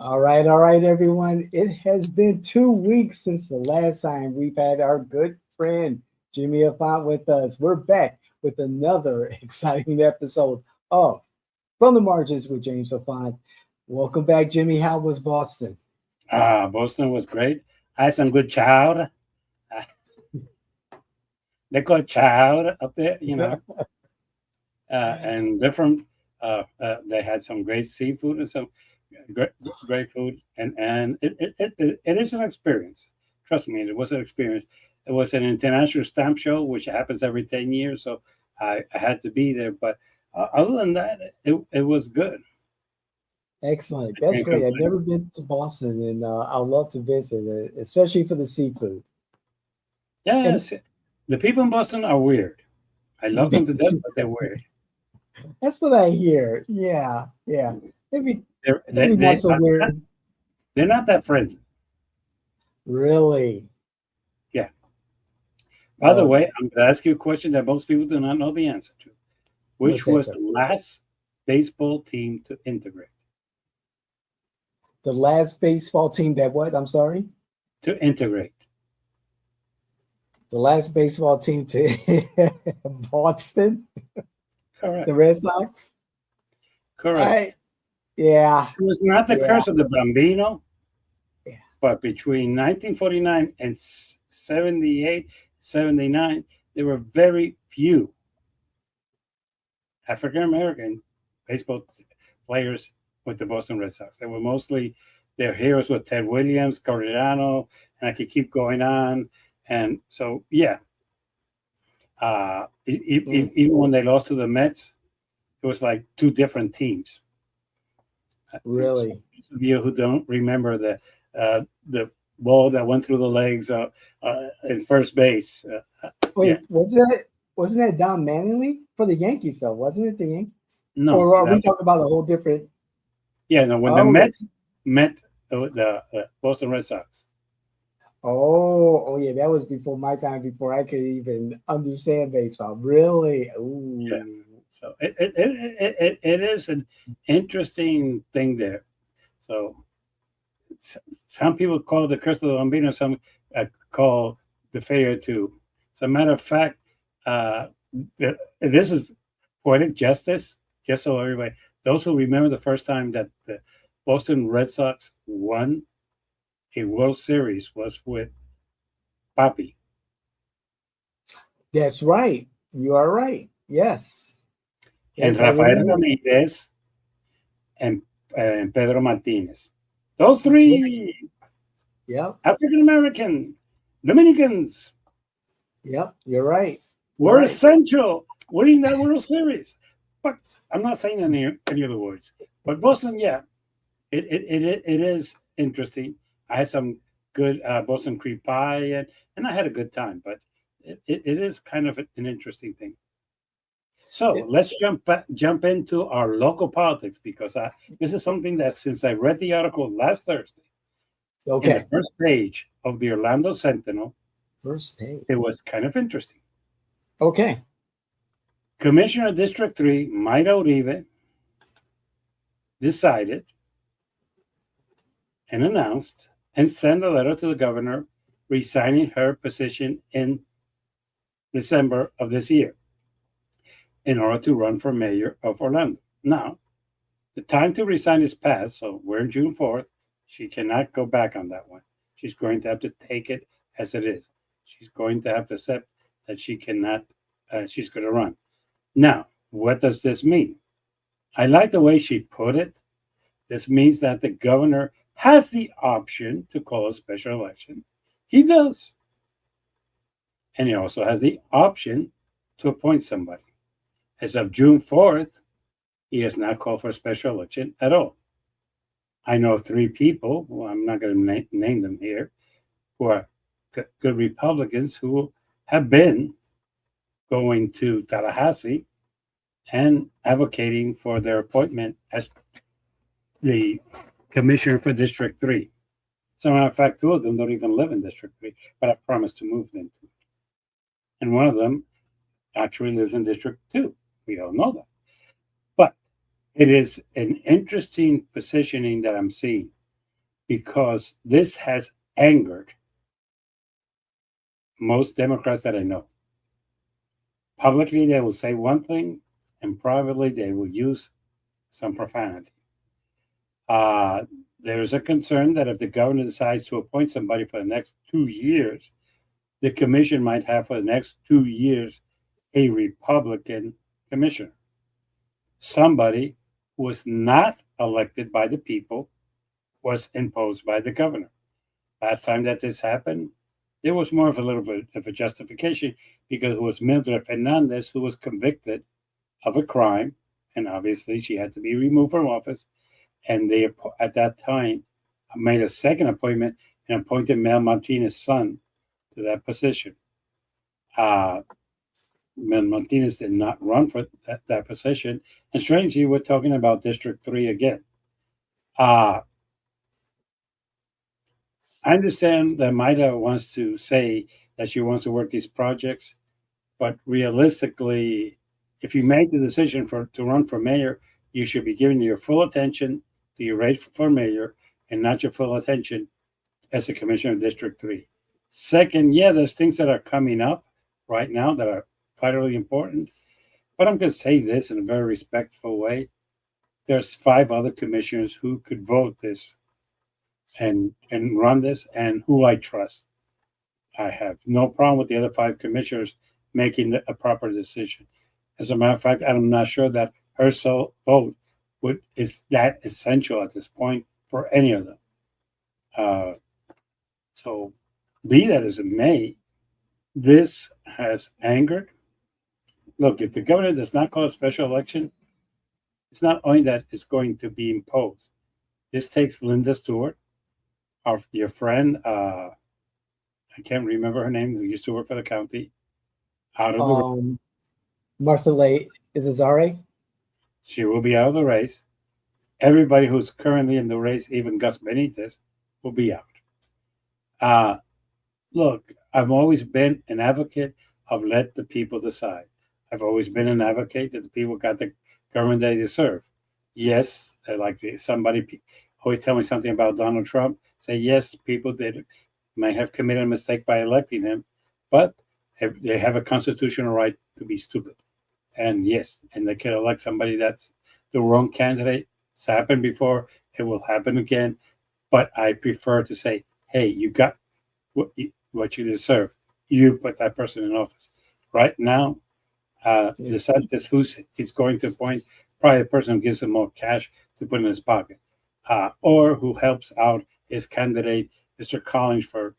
All right, everyone. It has been 2 weeks since the last time we've had our good friend Jimmy Auffant with us. We're back with another exciting episode of From the Margins with James Auffant. Welcome back, Jimmy. How was Boston? Boston was great. I had some good chow. They call it chow up there, and different. They had some great seafood and some great, great food, and it is an experience. Trust me, it was an experience. It was an international stamp show, which happens every 10 years, so I had to be there. But other than that, it was good. Excellent. I That's can't great. I've complain. never been to Boston, and I'd love to visit, especially for the seafood. And Yes, the people in Boston are weird. I love them to death, but they're weird. that's what I hear. Yeah, yeah. Maybe, They're maybe not so not, weird. they're not that friendly. Really. Yeah. By the way, Okay. I'm going to ask you a question that most people do not know the answer to. What's Which that, was sir? the last baseball team to integrate? The last baseball team that what? I'm sorry. To integrate. The last baseball team to Boston, Correct. the Red Sox. Correct. I yeah, It was not the yeah, curse of the Bambino, yeah. but between 1949 and 78, 79, there were very few African American baseball players with the Boston Red Sox. They were mostly their heroes were Ted Williams, Cardano, and I could keep going on. And so, yeah, Mm, even when they lost to the Mets, it was like two different teams. So really. those of you who don't remember the ball that went through the legs in first base, Wait, yeah, wasn't that Don Mattingly for the Yankees? So wasn't it the Yankees? no, Or are we that was talking about a whole different? yeah, no. When the Oh, okay. Mets met the Boston Red Sox, Oh, yeah. That was before my time. Before I could even understand baseball. Really? yeah. Ooh. So it is an interesting thing there. So some people call it the curse of the Bambino, some call the failure to. As a matter of fact, uh, this is poetic justice, just so everybody, those who remember the first time that the Boston Red Sox won a World Series was with Papi That's right. You are right. Yes. and Yes, I Rafael remember. Ramirez and Pedro Martinez. Those That's right. three Yep. African American Dominicans Yep. You're right. You're were right. essential winning that World Series. But I'm not saying any other words. But Boston, yeah, it is interesting. I had some good Boston cream pie, and I had a good time. But it is kind of an interesting thing. So It, let's jump into our local politics because this is something that since I read the article last Thursday in the okay. first page of the Orlando Sentinel, First page. it was kind of interesting. Okay. Commissioner of District 3, Mayra Uribe, decided and announced and sent a letter to the governor resigning her position in December of this year in order to run for mayor of Orlando. Now, the time to resign is past, so we're in June 4th. She cannot go back on that one. She's going to have to take it as it is. She's going to have to accept that she cannot, she's going to run. Now, what does this mean? I like the way she put it. This means that the governor has the option to call a special election. He does. And he also has the option to appoint somebody. As of June 4th, he has not called for a special election at all. I know three people, who I'm not going to name them here, who are good Republicans who have been going to Tallahassee and advocating for their appointment as the commissioner for District 3. As a matter of fact, two of them don't even live in District 3, but I promised to move them to. And one of them actually lives in District 2. We all know that. But it is an interesting positioning that I'm seeing. because this has angered most Democrats that I know. Publicly, they will say one thing, and privately, they will use some profanity. Uh, there's a concern that if the governor decides to appoint somebody for the next 2 years, the commission might have for the next 2 years a Republican commissioner, somebody who was not elected by the people, was imposed by the governor. Last time that this happened, there was more of a little bit of a justification because it was Mildred Fernandez who was convicted of a crime, and obviously she had to be removed from office. And they, at that time, made a second appointment and appointed Mel Martinez's son to that position. Mel Martinez did not run for that position. And strangely, we're talking about District 3 again. I understand that Mayra wants to say that she wants to work these projects, but realistically, if you make the decision to run for mayor, you should be giving your full attention to your race for mayor and not your full attention as a commissioner of District 3. Second, yeah, there's things that are coming up right now that are vitally important, but I'm going to say this in a very respectful way. There's 5 other commissioners who could vote this and run this, and who I trust. I have no problem with the other 5 commissioners making a proper decision. As a matter of fact, I'm not sure that her sole vote is that essential at this point for any of them. So, be that as it may, this has angered. Look, if the governor does not call a special election, it's not only that it's going to be imposed. This takes Linda Stewart, your friend, I can't remember her name, who used to work for the county, out of the race. Martha Lay Izazare. She will be out of the race. Everybody who's currently in the race, even Gus Benitez, will be out. Look, I've always been an advocate of let the people decide. I've always been an advocate that the people got the government they deserve. Yes, somebody always tell me something about Donald Trump. Say yes, people may have committed a mistake by electing him, but they have a constitutional right to be stupid. And yes, and they can elect somebody that's the wrong candidate. It's happened before. It will happen again. But I prefer to say, hey, you got what you deserve. You put that person in office. Right now, DeSantis, he's going to appoint, probably the person who gives him more cash to put in his pocket, or who helps out his candidate, Mr. Collins, for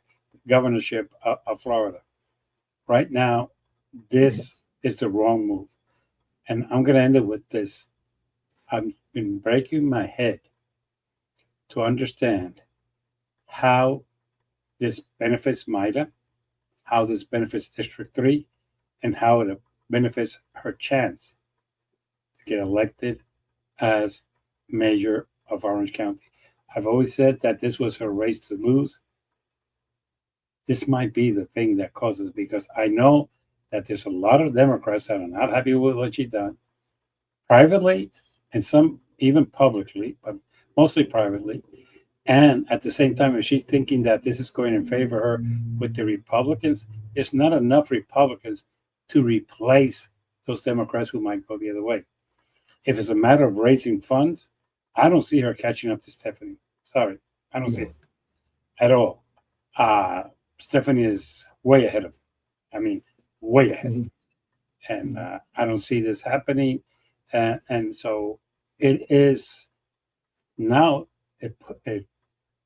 governorship of Florida. Right now, this is the wrong move. And I'm going to end it with this. I've been breaking my head to understand how this benefits Mayra, how this benefits District 3, and how it benefits her chance to get elected as mayor of Orange County. I've always said that this was her race to lose. This might be the thing that causes, because I know that there's a lot of Democrats that are not happy with what she's done, privately, and some even publicly, but mostly privately. And at the same time, if she's thinking that this is going to favor her with the Republicans, there's not enough Republicans to replace those Democrats who might go the other way. If it's a matter of raising funds, I don't see her catching up to Stephanie. Sorry, I don't see it at all. Stephanie is way ahead of her. I mean, way ahead. And I don't see this happening. And so it is now, it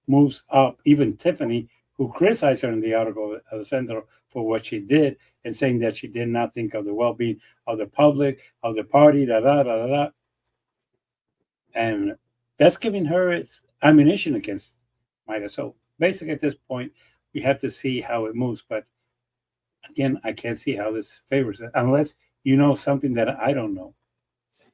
moves up even Tiffany, who criticized her in the article of the Sentinel for what she did, and saying that she did not think of the well-being of the public, of the party, and that's giving her ammunition against Mayra. So basically, at this point, we have to see how it moves. But again, I can't see how this favors it unless you know something that I don't know.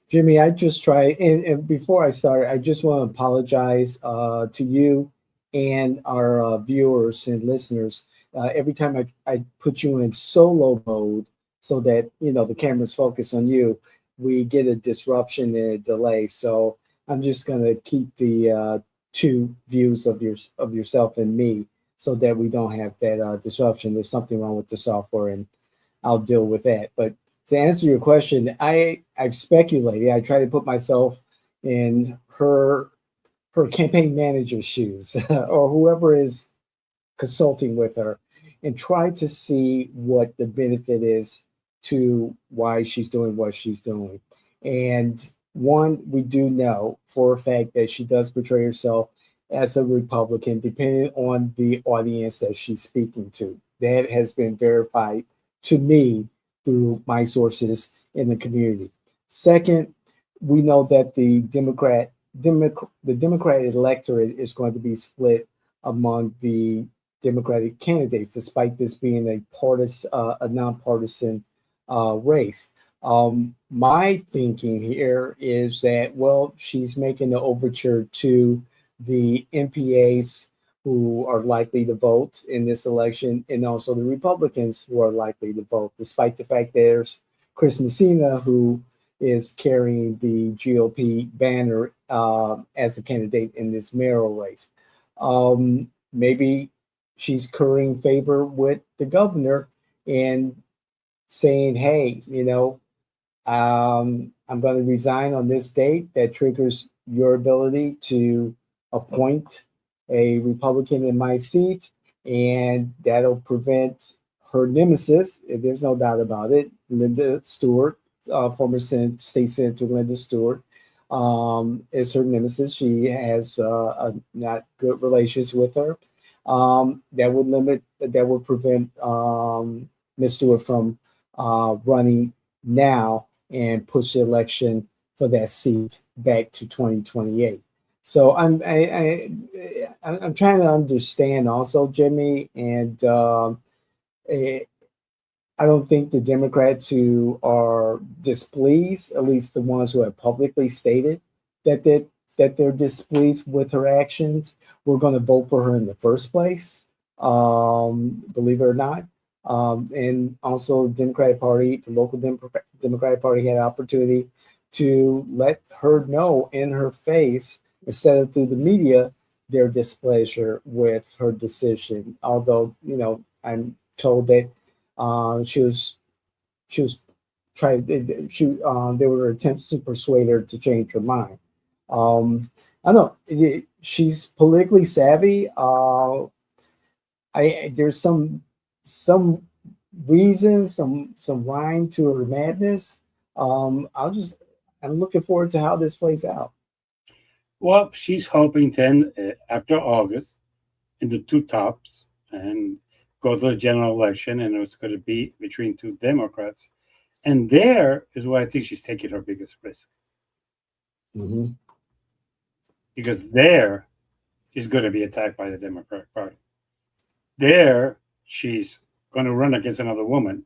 Jimmy, I just tried, and before I start, I just want to apologize to you and our viewers and listeners. Every time I put you in solo mode so that, the cameras focus on you, we get a disruption and a delay. So I'm just going to keep the two views of yourself and me, so that we don't have that disruption. There's something wrong with the software, and I'll deal with that. But to answer your question, I've speculated. I try to put myself in her campaign manager's shoes or whoever is consulting with her, and try to see what the benefit is to why she's doing what she's doing. And one, we do know for a fact that she does portray herself as a Republican, depending on the audience that she's speaking to. That has been verified to me through my sources in the community. Second, we know that the Democratic electorate is going to be split among the Democratic candidates, despite this being a nonpartisan race. My thinking here is that, well, she's making the overture to the MPAs who are likely to vote in this election, and also the Republicans who are likely to vote, despite the fact there's Chris Messina, who is carrying the GOP banner as a candidate in this mayoral race. Maybe she's currying favor with the governor and saying, hey, I'm going to resign on this date. That triggers your ability to appoint a Republican in my seat, and that'll prevent her nemesis, if there's no doubt about it, Linda Stewart, former State Senator Linda Stewart, is her nemesis. She has not good relations with her. That would prevent Ms. Stewart from running now and push the election for that seat back to 2028. So I'm trying to understand also, Jimmy, and I don't think the Democrats who are displeased, at least the ones who have publicly stated that they're displeased with her actions, were going to vote for her in the first place. Believe it or not. And also, the Democratic Party, the local Democratic Party, had an opportunity to let her know in her face, instead of through the media, their displeasure with her decision. Although, I'm told that she was trying. There were attempts to persuade her to change her mind. I don't know. She's politically savvy. There's some reason, some rhyme to her madness. I'm looking forward to how this plays out. Well, she's hoping then after August, in the two tops, and go to the general election, and it's going to be between two Democrats, and there is where I think she's taking her biggest risk, Mm-hmm. because there she's going to be attacked by the Democratic Party. There she's going to run against another woman,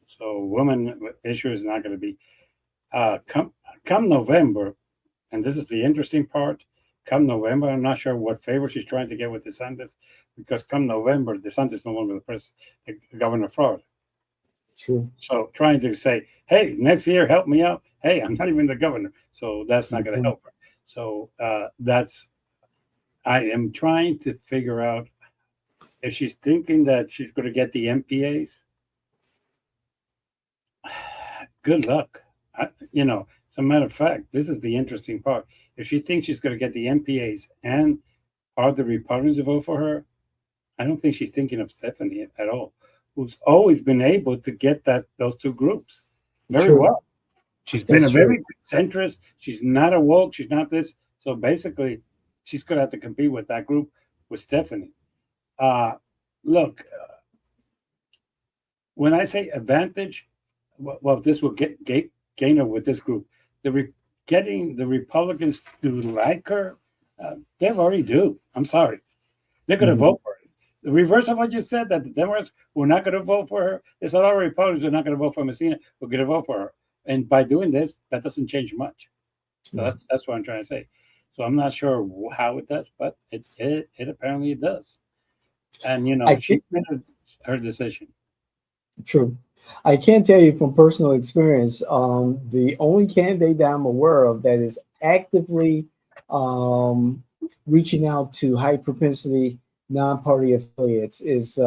so woman issue is not going to be come November. And this is the interesting part. Come November, I'm not sure what favor she's trying to get with DeSantis, because come November, DeSantis is no longer the governor of Florida. True. So trying to say, hey, next year, help me out. Hey, I'm not even the governor. So that's not going to help her. So I am trying to figure out if she's thinking that she's going to get the MPAs. Good luck. As a matter of fact, this is the interesting part. If she thinks she's going to get the MPAs and are the Republicans to vote for her, I don't think she's thinking of Stephanie at all, who's always been able to get those two groups very well. She's been a very centrist. She's not a woke. She's not this. So basically, she's going to have to compete with that group with Stephanie. Look, when I say advantage, well, this will gain her with this group. Getting the Republicans to like her, they already do. I'm sorry. They're going to vote for her. The reverse of what you said, that the Democrats were not going to vote for her. There's a lot of Republicans who are not going to vote for Messina, who are going to vote for her. And by doing this, that doesn't change much. So that's what I'm trying to say. So I'm not sure how it does, but it apparently it does. And, she made her decision. True. I can tell you from personal experience, the only candidate that I'm aware of that is actively reaching out to high propensity non-party affiliates is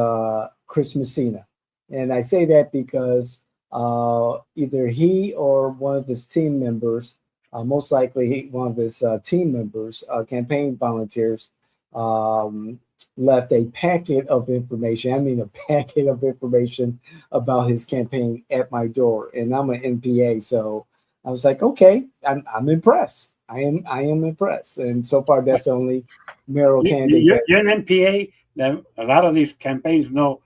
Chris Messina. And I say that because either he or one of his team members, most likely one of his team members, campaign volunteers, um, left a packet of information. I mean, a packet of information about his campaign at my door. And I'm an NPA, so I was like, okay, I'm impressed. I am impressed. And so far, that's the only mayoral candidate that. You're an MPA. Then a lot of these campaigns know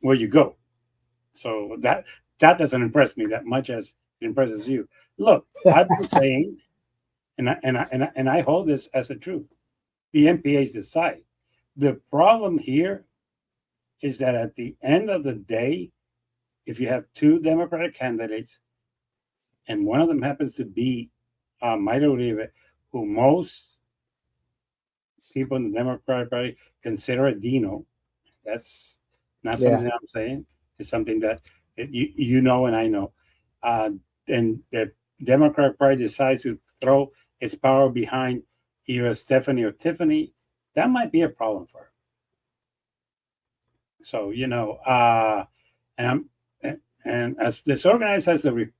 where you go, so that doesn't impress me that much as it impresses you. Look, I've been saying, and I hold this as a truth. The MPAs decide. The problem here is that at the end of the day, if you have two Democratic candidates, and one of them happens to be Mayra Uribe, who most people in the Democratic Party consider a Dino. That's not something that I'm saying. It's something that you know and I know. And the Democratic Party decides to throw its power behind either Stephanie or Tiffany. That might be a problem for her. So and as disorganized as the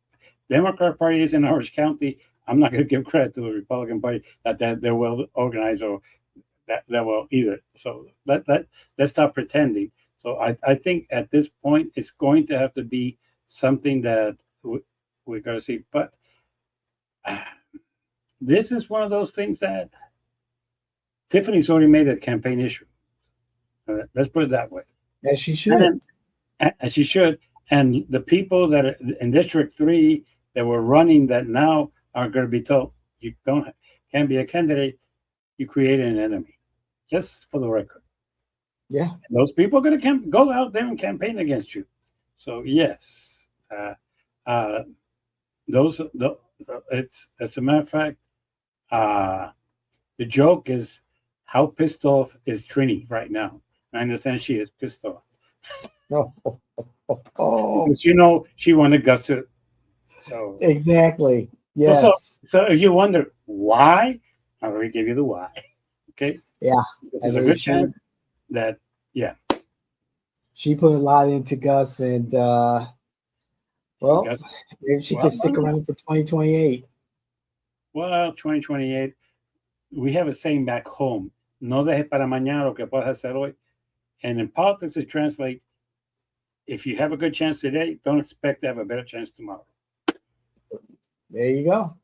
Democratic Party is in Orange County, I'm not going to give credit to the Republican Party that they're well organized or that well either. So let's stop pretending. So I think at this point it's going to have to be something that we're going to see. But this is one of those things that Tiffany's already made a campaign issue. Let's put it that way. As she should. As she should. And the people that are in District 3 that were running that now are going to be told, you can't be a candidate, you create an enemy. Just for the record. Yeah. And those people are going to go out there and campaign against you. So yes. It's as a matter of fact, the joke is how pissed off is Trini right now. I understand she is pissed off. Because she wanted Gus to. So exactly. Yes. So if you wonder why, I already give you the why. Okay. Yeah. There's a good chance that she put a lot into Gus, and maybe she can stick around for 2028. Well, 2028, we have a saying back home: "No deje para mañana lo que puedas hacer hoy." And in politics, it translates: if you have a good chance today, don't expect to have a better chance tomorrow. There you go.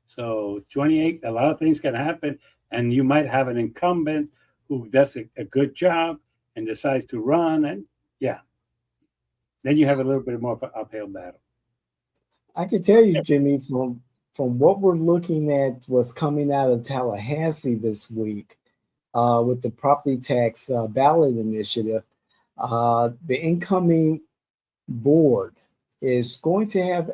So 28, a lot of things can happen, and you might have an incumbent who does a good job and decides to run, and then you have a little bit more of an uphill battle. I can tell you, Jimmy, from what we're looking at, what's coming out of Tallahassee this week with the property tax ballot initiative, the incoming board is going to have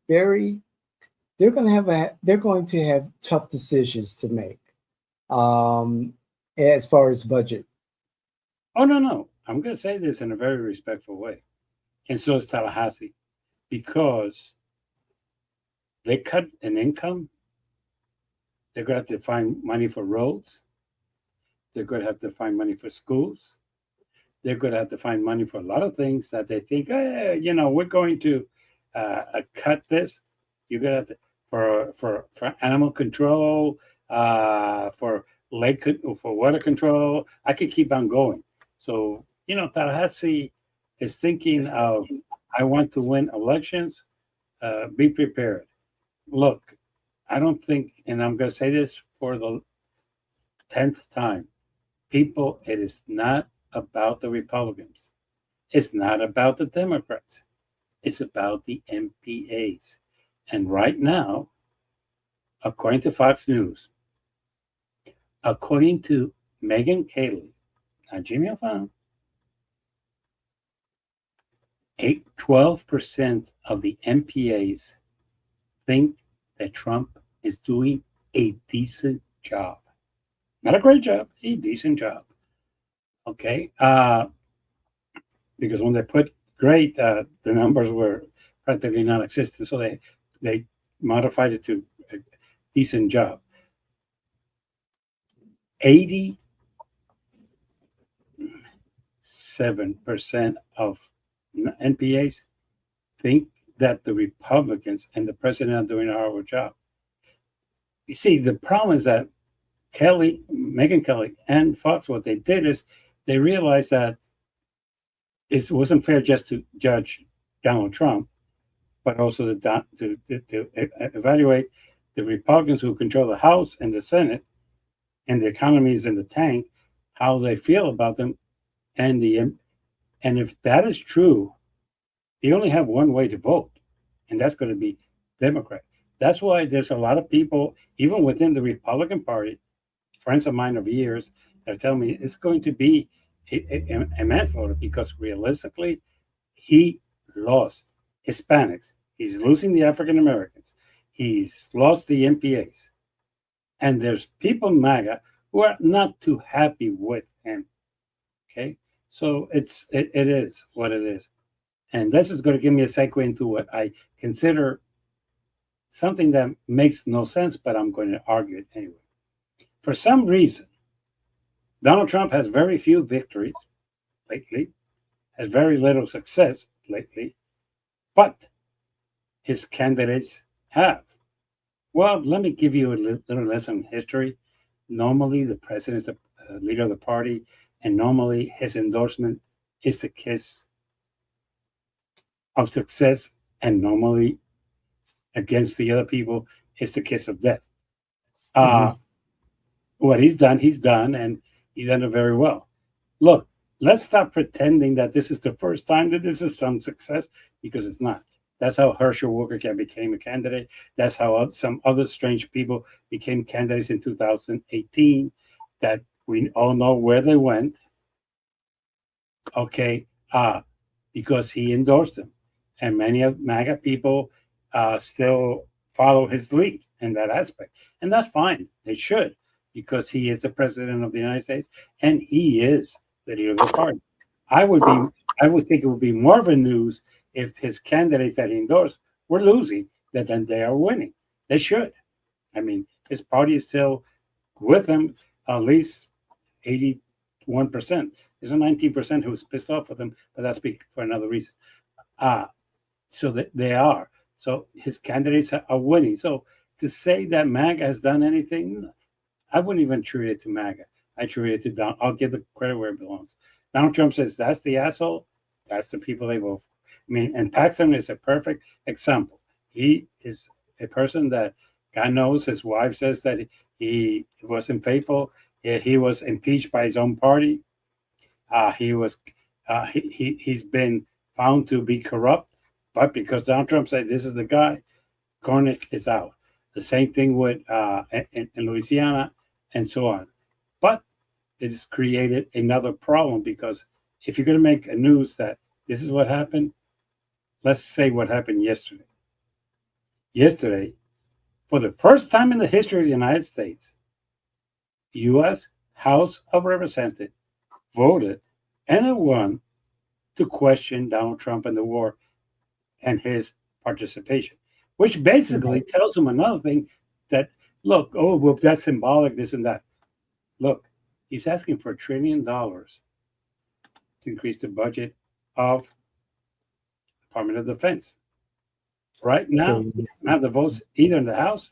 they're going to have tough decisions to make as far as budget. Oh, no. I'm going to say this in a very respectful way. And so is Tallahassee, because they cut an income. They're going to have to find money for roads. They're going to have to find money for schools. They're going to have to find money for a lot of things that they think, we're going to cut this. You're going to have to for animal control, for water control. I could keep on going. So, Tallahassee is thinking of, I want to win elections. Be prepared. Look, I don't think, and I'm going to say this for the 10th time, people, it is not about the Republicans. It's not about the Democrats. It's about the MPAs. And right now, according to Fox News, according to Megyn Kelly, not Jimmy Auffant, 12% of the MPAs think that Trump is doing a decent job. Not a great job, a decent job. Okay? Because when they put great, the numbers were practically non-existent. So they modified it to a decent job. 87% of NPAs think that the Republicans and the president are doing a horrible job. You see, the problem is that Megyn Kelly, and Fox, what they did is they realized that it wasn't fair just to judge Donald Trump, but also to evaluate the Republicans who control the House and the Senate, and the economy is in the tank, how they feel about them, and if that is true, they only have one way to vote, and that's going to be Democrat. That's why there's a lot of people, even within the Republican Party, friends of mine of years, that tell me it's going to be a manslaughter because realistically, he lost Hispanics. He's losing the African Americans. He's lost the MPAs. And there's people in MAGA who are not too happy with him. Okay? So it is what it is. And this is going to give me a segue into what I consider something that makes no sense, but I'm going to argue it anyway. For some reason, Donald Trump has very few victories lately, has very little success lately, but his candidates have. Well, let me give you a little lesson in history. Normally, the president is the leader of the party, and normally his endorsement is the kiss of success, and normally against the other people is the kiss of death. What he's done, and he's done it very well. Look, let's stop pretending that this is the first time that this is some success, because it's not. That's how Herschel Walker became a candidate. That's how some other strange people became candidates in 2018 that we all know where they went. Okay, because he endorsed them. And many of MAGA people still follow his lead in that aspect. And that's fine. They should, because he is the president of the United States and he is the leader of the party. I would think it would be more of a news if his candidates that he endorsed were losing than they are winning. They should. I mean, his party is still with him, at least 81%. There's a 19% who's pissed off with him, but that's for another reason. So that they are. So his candidates are winning. So to say that MAGA has done anything, I wouldn't even attribute it to MAGA. I attribute it to Donald. I'll give the credit where it belongs. Donald Trump says that's the asshole. That's the people they vote for. I mean, and Paxton is a perfect example. He is a person that God knows his wife says that he wasn't faithful. He was impeached by his own party. He's been found to be corrupt, but because Donald Trump said this is the guy, Cornick is out. The same thing with in Louisiana and so on. But it has created another problem, because if you're going to make a news that this is what happened, let's say what happened yesterday. Yesterday, for the first time in the history of the United States, the U.S. House of Representatives voted and it won to question Donald Trump and the war and his participation, which basically tells him another thing, that, look, oh, well, that's symbolic, this and that. Look, he's asking for $1 trillion to increase the budget of Department of Defense. Right now, he doesn't have the votes either in the House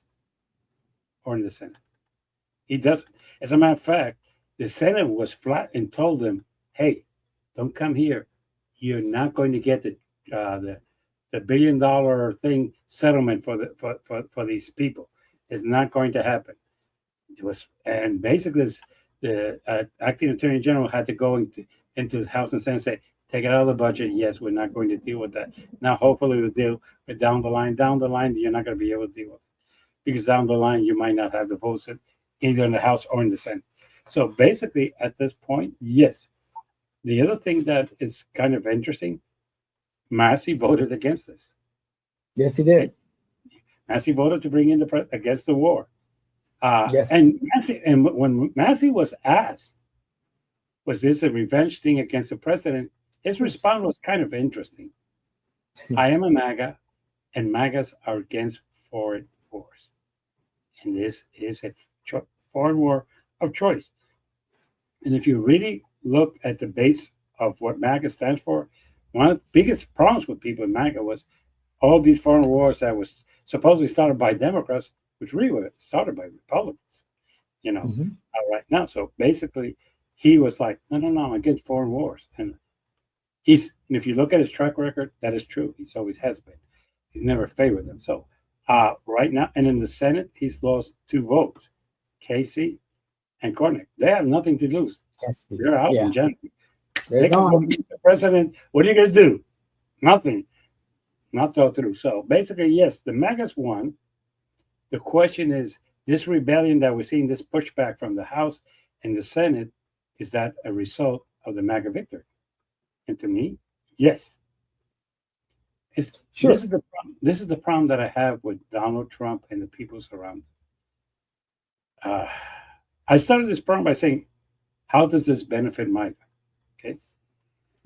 or in the Senate. He doesn't. As a matter of fact, the Senate was flat and told them, hey, don't come here. You're not going to get the $1 billion thing settlement for these people. It's not going to happen. It was, and basically the acting attorney general had to go into the House and Senate and say, take it out of the budget. Yes, we're not going to deal with that. Now, hopefully we'll deal with down the line, you're not going to be able to deal with it, because down the line, you might not have the votes either in the House or in the Senate. So basically, at this point, yes. The other thing that is kind of interesting, Massey voted against this. Yes, he did. Massey voted to bring in against the war. Yes. And when Massey was asked, was this a revenge thing against the president? His response was kind of interesting. I am a MAGA, and MAGAs are against foreign wars. And this is a foreign war of choice. And if you really look at the base of what MAGA stands for, one of the biggest problems with people in MAGA was all these foreign wars that was supposedly started by Democrats, which really were started by Republicans, Mm-hmm. right now. So basically, he was like, no, no, no, I'm against foreign wars. And if you look at his track record, that is true. He's always has been. He's never favored them. So right now, and in the Senate, he's lost 2 votes, Casey and Cornick. They have nothing to lose. Yes. They're out Yeah, in January. they're They can vote gone. against the president. What are you going to do? Nothing. Not go through. So basically, yes, the MAGAs won. The question is, this rebellion that we're seeing, this pushback from the House and the Senate, is that a result of the MAGA victory? And to me, yes. Sure. This is the problem that I have with Donald Trump and the people surrounding. I started this program by saying, how does this benefit MAGA? Okay.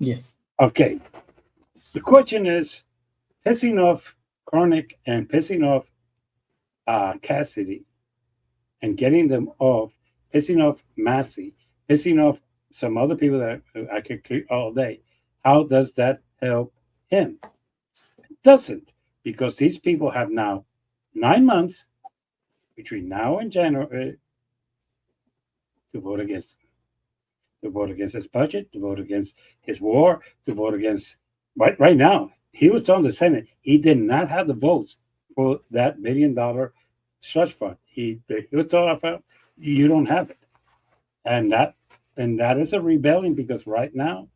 Yes. Okay. The question is, pissing off Cornick and pissing off Cassidy and getting them off, pissing off Massey, pissing off some other people that I could keep all day. How does that help him? It doesn't, because these people have now 9 months between now and January to vote against him, to vote against his budget, to vote against his war, to vote against. Right now, he was telling the Senate he did not have the votes for that $1 billion slush fund. He was telling you don't have it, and that is a rebellion, because right now,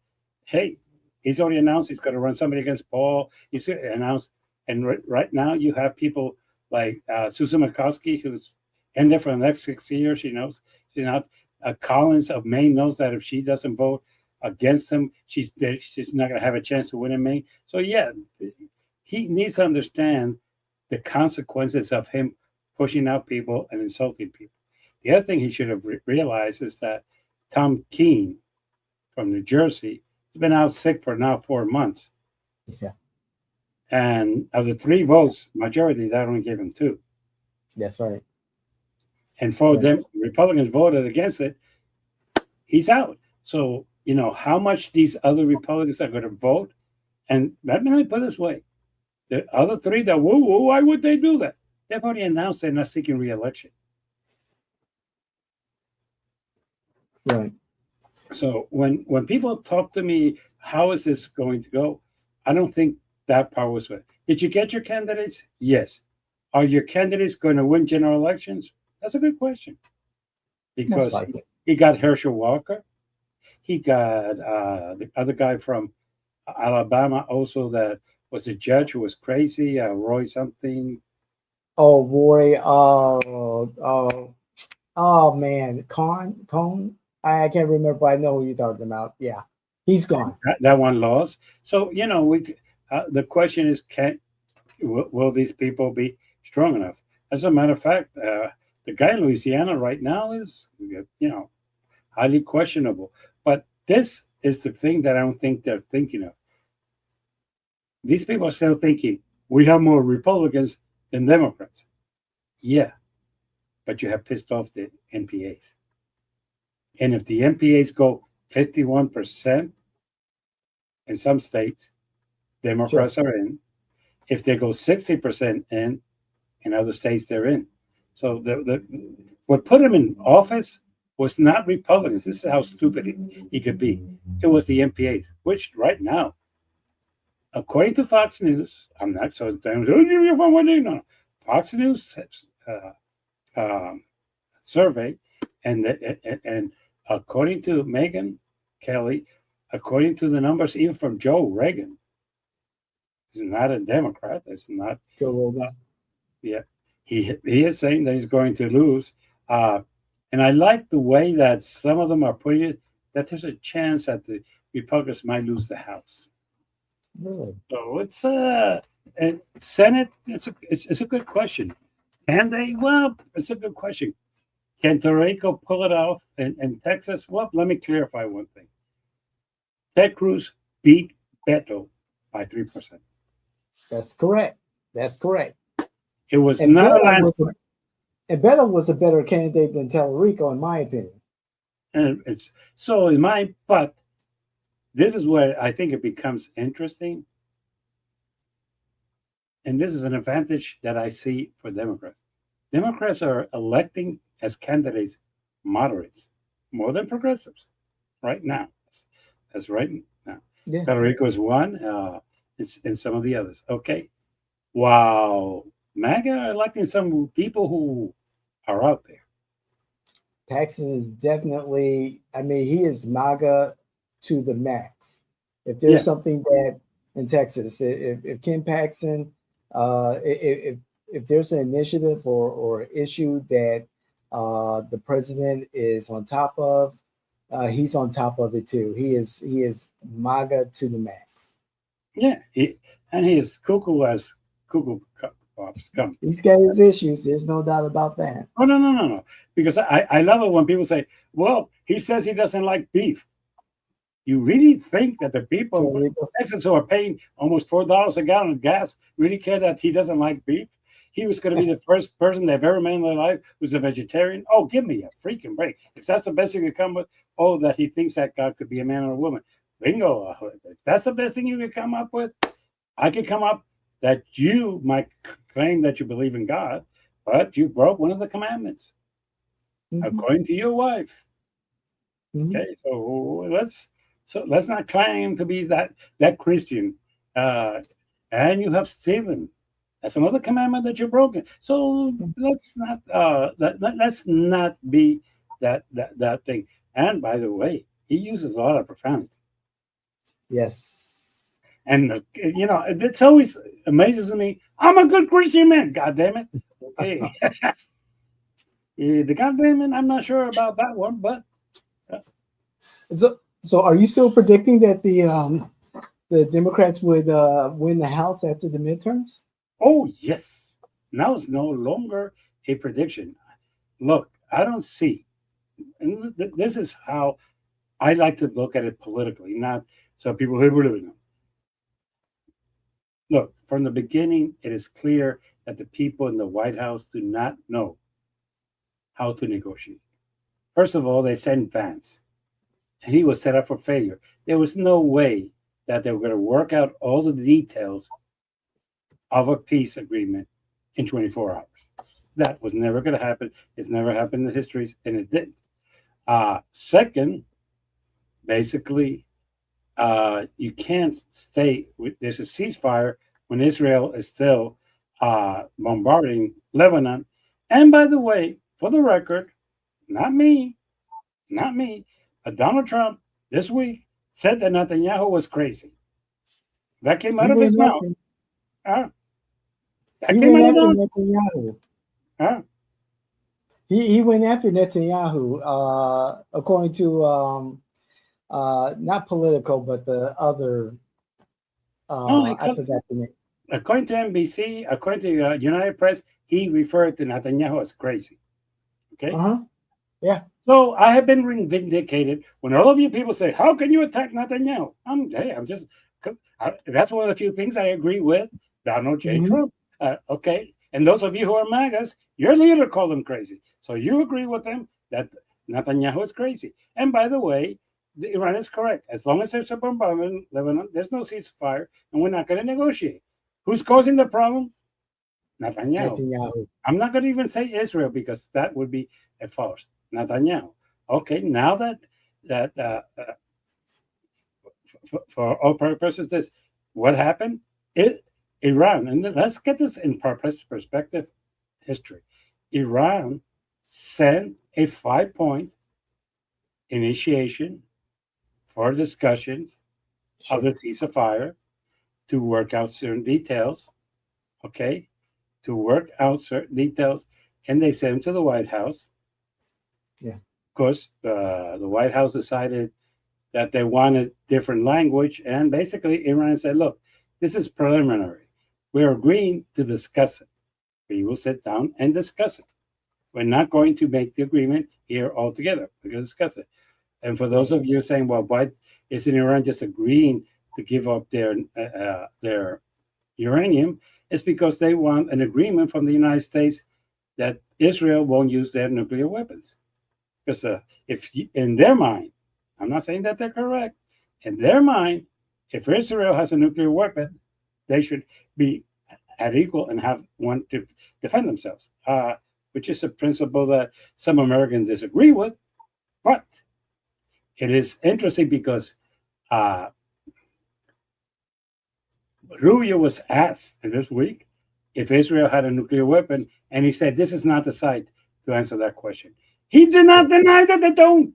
hey, he's already announced he's going to run somebody against Paul. He's announced, and right now you have people like Susan Murkowski, who's in there for the next 6 years. She knows she's not. Collins of Maine knows that if she doesn't vote against him, she's not going to have a chance to win in Maine. So yeah, he needs to understand the consequences of him pushing out people and insulting people. The other thing he should have realized is that Tom Keene from New Jersey has been out sick for now 4 months. Yeah. And of the 3 votes, majority, that only gave him 2. That's right. And 4 of them, Republicans voted against it. He's out. So, how much these other Republicans are going to vote. And let me put it this way. The other 3 that, why would they do that? They've already announced they're not seeking re-election. Right. So when people talk to me, how is this going to go? I don't think that part was it. Did you get your candidates? Yes. Are your candidates going to win general elections? That's a good question. Because he got Herschel Walker. He got the other guy from Alabama also that was a judge who was crazy, Roy something. Oh, Roy. Oh man, Cone. I can't remember, but I know who you're talking about. Yeah, he's gone. That one lost. So the question is, will these people be strong enough? As a matter of fact, the guy in Louisiana right now is, highly questionable. But this is the thing that I don't think they're thinking of. These people are still thinking we have more Republicans than Democrats. Yeah, but you have pissed off the NPAs. And if the NPAs go 51% in some states, Democrats are in. If they go 60% in other states, they're in. So what put him in office was not Republicans. This is how stupid he could be. It was the NPAs, which right now, according to Fox News, I'm not so no. Fox News survey, and according to Megyn Kelly, according to the numbers even from Joe Reagan, he's not a Democrat. It's not Joe Rogan. Yeah, he is saying that he's going to lose, and I like the way that some of them are putting it, that there's a chance that the Republicans might lose the House. Really? So it's and Senate. It's a good question. Can they? Well, it's a good question. Can Tarico pull it off in Texas? Well, let me clarify one thing. Ted Cruz beat Beto by 3%. That's correct. That's correct. It was not a landslide. And Beto was a better candidate than Tallarico, in my opinion. And it's so in my, but this is where I think it becomes interesting. And this is an advantage that I see for Democrats. Democrats are electing as candidates moderates more than progressives right now. That's right now. Yeah. Puerto Rico is one, and some of the others. Okay. Wow. MAGA are electing some people who are out there. Paxton is definitely, I mean, he is MAGA to the max. If Yeah. there's something that in Texas, if Ken Paxton, if there's an initiative or issue that the president is on top of, he's on top of it too. He is MAGA to the max. Yeah. And he is cuckoo as cuckoo pops come. He's got his issues. There's no doubt about that. Oh, no, no, no, no. Because I love it when people say, well, he says he doesn't like beef. You really think that the people in Texas who are paying almost $4 a gallon of gas really care that he doesn't like beef? He was going to be the first person they've ever met in their life who's a vegetarian. Oh, give me a freaking break. If that's the best you could come with, oh, that he thinks that God could be a man or a woman. Bingo. If that's the best thing you could come up with, I could come up that you might claim that you believe in God, but you broke one of the commandments, according to your wife. Okay, so let's not claim to be that Christian. And you have stealing. That's another commandment that you're broken. So let's not be that thing. And by the way, he uses a lot of profanity. Yes. And it always amazes me. I'm a good Christian man. God damn it. Okay. The God damn it, I'm not sure about that one, but so are you still predicting that the Democrats would win the House after the midterms? Oh yes. Now it's no longer a prediction. Look, I don't see, and this is how I like to look at it politically, not so people who really know. Look, from the beginning, it is clear that the people in the White House do not know how to negotiate. First of all, they sent Vance, and he was set up for failure. There was no way that they were going to work out all the details of a peace agreement in 24 hours. That was never going to happen. It's never happened in the histories, and it didn't. Second, basically, you can't stay with there's a ceasefire when Israel is still bombarding Lebanon. And by the way, for the record, not me, but Donald Trump this week said that Netanyahu was crazy. That came out of his mouth. He went after Netanyahu. He went after Netanyahu, according to not Politico, but the other. I forgot the name. According to NBC, according to United Press, he referred to Netanyahu as crazy. Okay. Yeah. So I have been vindicated when all of you people say, "How can you attack Netanyahu?" That's one of the few things I agree with Donald J. Trump. Okay. And those of you who are MAGAs, your leader called him crazy. So you agree with him that Netanyahu is crazy. And by the way, Iran is correct. As long as there's a bombardment in Lebanon, there's no ceasefire, and we're not going to negotiate. Who's causing the problem? Netanyahu. I'm not going to even say Israel because that would be a farce. Netanyahu. Okay, now that for all purposes, what happened? Iran, and let's get this in perspective history. Iran sent a 5-point initiation for discussions of the ceasefire to work out certain details, okay? To work out certain details, and they sent them to the White House. Yeah. Of course, the White House decided that they wanted different language, and basically Iran said, look, this is preliminary. We're agreeing to discuss it. We will sit down and discuss it. We're not going to make the agreement here altogether. We're going to discuss it. And for those of you saying, well, why isn't Iran just agreeing to give up their uranium? It's because they want an agreement from the United States that Israel won't use their nuclear weapons. Because in their mind, I'm not saying that they're correct. In their mind, if Israel has a nuclear weapon, they should be at equal and have one to defend themselves, which is a principle that some Americans disagree with. But it is interesting because uh, Rubio was asked this week if Israel had a nuclear weapon, and he said this is not the site to answer that question. He did not deny that they don't.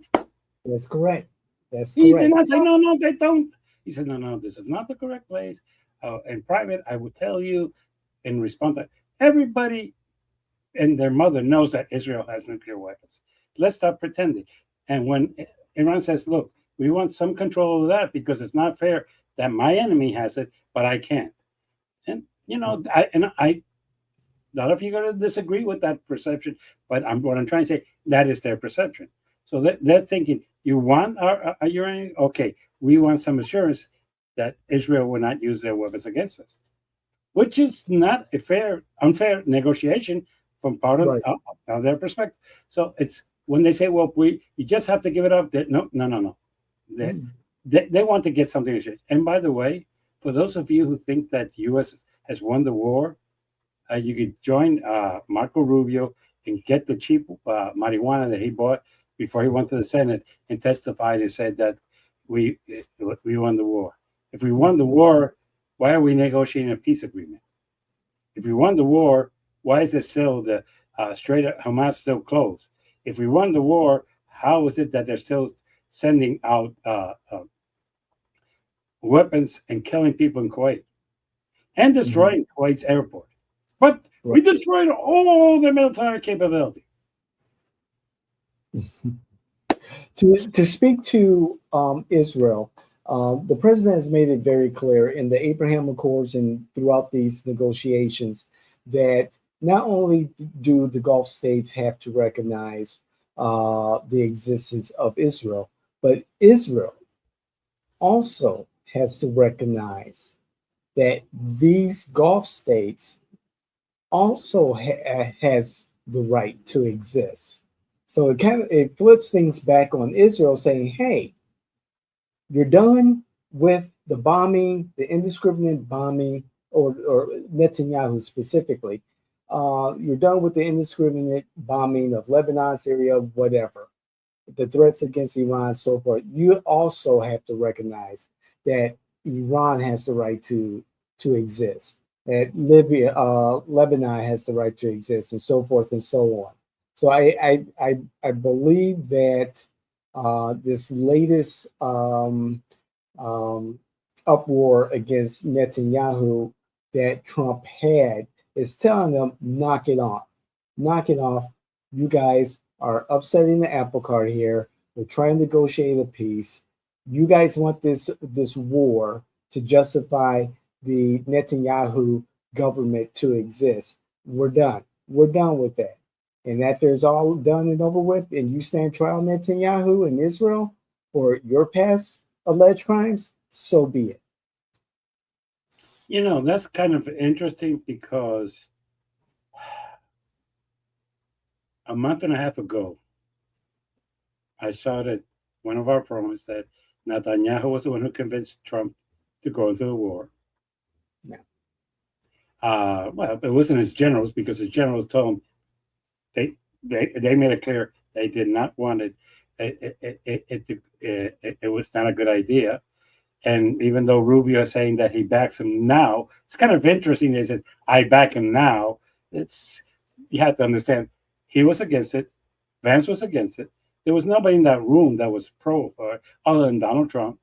That's correct. That's He did correct. not say, no, no, they don't. He said, no, no, this is not the correct place. In private, I will tell you in response that everybody and their mother knows that Israel has nuclear weapons. Let's stop pretending. And when Iran says, look, we want some control of that because it's not fair that my enemy has it, but I can't. And, a lot of you are going to disagree with that perception, but what I'm trying to say, that is their perception. So they're thinking, you want our uranium? Okay, we want some assurance that Israel will not use their weapons against us, which is not a unfair negotiation from part of their perspective. So it's when they say, well, you just have to give it up. No, no, no, no. They want to get something. And by the way, for those of you who think that the U.S. has won the war, you could join Marco Rubio and get the cheap marijuana that he bought before he went to the Senate and testified and said that we won the war. If we won the war, why are we negotiating a peace agreement? If we won the war, why is it still the Strait of Hamas still closed? If we won the war, how is it that they're still sending out weapons and killing people in Kuwait and destroying Kuwait's airport? But we destroyed all their military capability. To speak to Israel, the president has made it very clear in the Abraham Accords and throughout these negotiations that not only do the Gulf states have to recognize the existence of Israel, but Israel also has to recognize that these Gulf states also has the right to exist. So it flips things back on Israel, saying, "Hey, you're done with the bombing, the indiscriminate bombing, or Netanyahu specifically. You're done with the indiscriminate bombing of Lebanon, Syria, whatever, the threats against Iran, so forth. You also have to recognize that Iran has the right to exist, that Lebanon has the right to exist, and so forth and so on." So I believe that this latest uproar against Netanyahu that Trump had is telling them, knock it off. Knock it off. You guys are upsetting the apple cart here. We're trying to negotiate a peace. You guys want this war to justify the Netanyahu government to exist. We're done. We're done with that. And after it's all done and over with, and you stand trial Netanyahu in Israel for your past alleged crimes, so be it. That's kind of interesting because a month and a half ago, I saw that one of our programs that Netanyahu was the one who convinced Trump to go into the war. Yeah. Well, it wasn't his generals because his generals told him they made it clear they did not want it. It was not a good idea. And even though Rubio is saying that he backs him now, it's kind of interesting. They said, I back him now. You have to understand, he was against it. Vance was against it. There was nobody in that room that was pro for it other than Donald Trump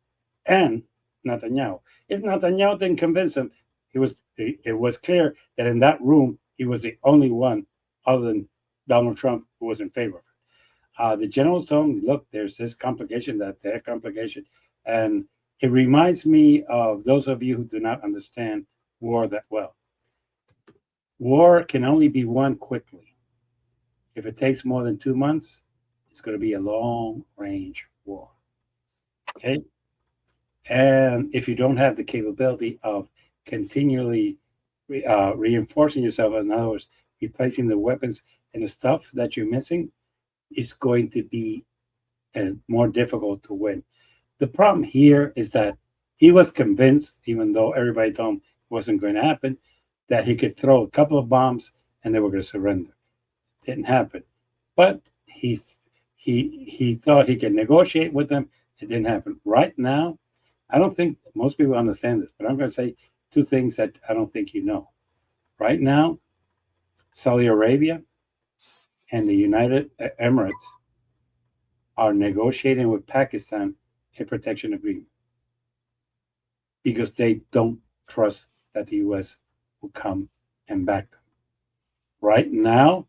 and Netanyahu. If Netanyahu didn't convince him, it was clear that in that room, he was the only one other than Donald Trump who was in favor of it. The generals told him, look, there's this complication, that complication. And it reminds me of those of you who do not understand war that well. War can only be won quickly. If it takes more than 2 months, it's going to be a long-range war. Okay? And if you don't have the capability of continually reinforcing yourself, in other words, replacing the weapons and the stuff that you're missing, is going to be more difficult to win. The problem here is that he was convinced, even though everybody told him it wasn't going to happen, that he could throw a couple of bombs and they were going to surrender. Didn't happen. But he thought he could negotiate with them. It didn't happen. Right now, I don't think most people understand this, but I'm going to say two things that I don't think you know. Right now, Saudi Arabia and the United Emirates are negotiating with Pakistan a protection agreement because they don't trust that the U.S. will come and back them. Right now,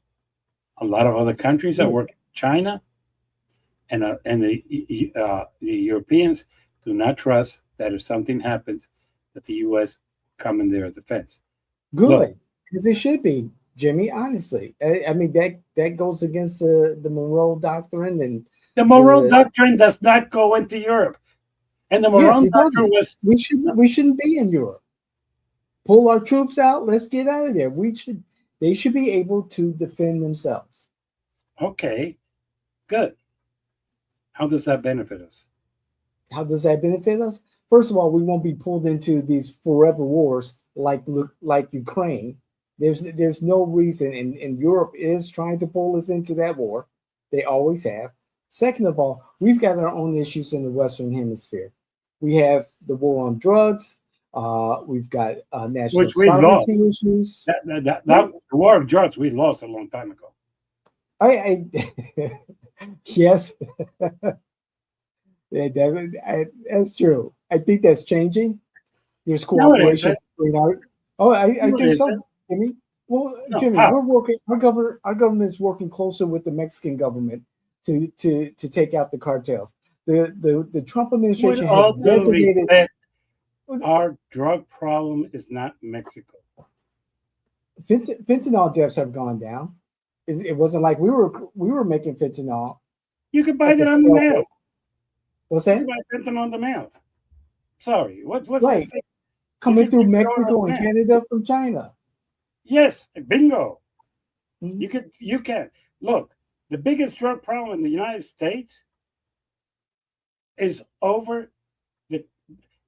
a lot of other countries are working. China and the Europeans do not trust that if something happens, that the U.S. will come in their defense. Good, because it should be, Jimmy. Honestly, I mean that goes against the mayoral doctrine and the mayoral doctrine does not go into Europe, and the mayoral doctrine was we shouldn't be in Europe. Pull our troops out. Let's get out of there. They should be able to defend themselves. Okay, good. How does that benefit us? How does that benefit us? First of all, we won't be pulled into these forever wars like Ukraine. There's no reason, and Europe is trying to pull us into that war. They always have. Second of all, we've got our own issues in the Western Hemisphere. We have the war on drugs. We've got national sovereignty issues. The war of drugs we lost a long time ago. Yes, that's true. I think that's changing. There's cooperation between I think so, Jimmy. Well, Jimmy, we're working. Our government is working closer with the Mexican government to take out the cartels. The Trump administration has designated. Our drug problem is not Mexico. Fentanyl deaths have gone down. It wasn't like we were making fentanyl. You could buy that on the mail. What's that? You buy fentanyl on the mail. Sorry, what's right. this coming through Mexico and Canada from China? Yes, bingo. Mm-hmm. You can look. The biggest drug problem in the United States is over the.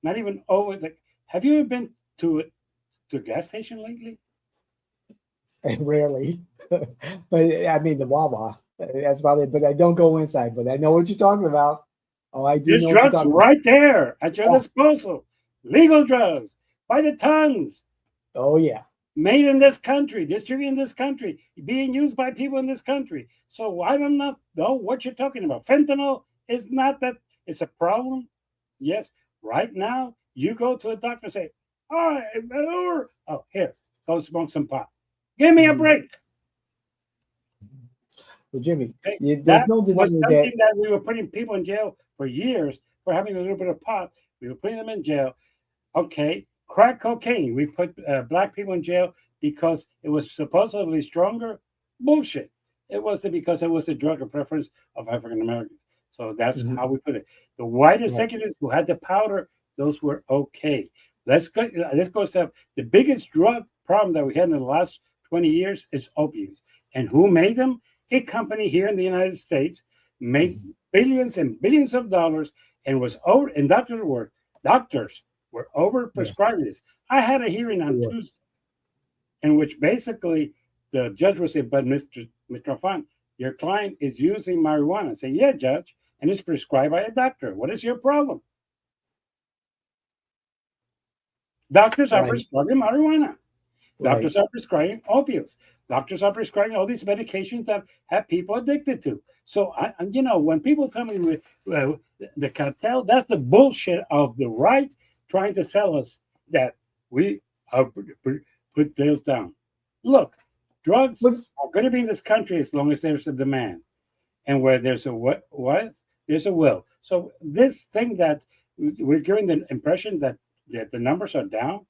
Not even over the. Have you ever been to a gas station lately? Rarely, but I mean the Wawa. That's about it. But I don't go inside. But I know what you're talking about. Oh, I do. There's know drugs what you're right there at your disposal. Legal drugs by the tons. Oh yeah. Made in this country, distributed in this country, being used by people in this country. So I don't know what you're talking about. Fentanyl is not that. It's a problem. Yes. Right now, you go to a doctor and say, "Oh, here, go smoke some pot. Give me a break." Well, Jimmy, there's no denying that we were putting people in jail for years for having a little bit of pot. We were putting them in jail. Okay, crack cocaine. We put black people in jail because it was supposedly stronger. Bullshit. It was because it was a drug of preference of African Americans. So that's how we put it. The white executives who had the powder, those were okay. Let's go to the biggest drug problem that we had in the last 20 years is opiates. And who made them? A company here in the United States made billions and billions of dollars and was over. And doctors were over prescribing this. I had a hearing on Tuesday in which basically the judge would say, "But Mr. Auffant, your client is using marijuana." I say, "Yeah, judge, and it's prescribed by a doctor. What is your problem?" Doctors are prescribing marijuana. Doctors are prescribing opiates. Doctors are prescribing all these medications that have people addicted to. So, when people tell me the cartel, that's the bullshit of the right trying to sell us that we are put those down. Look, drugs are going to be in this country as long as there's a demand. And where there's a there's a will. So this thing that we're giving the impression that the numbers are down.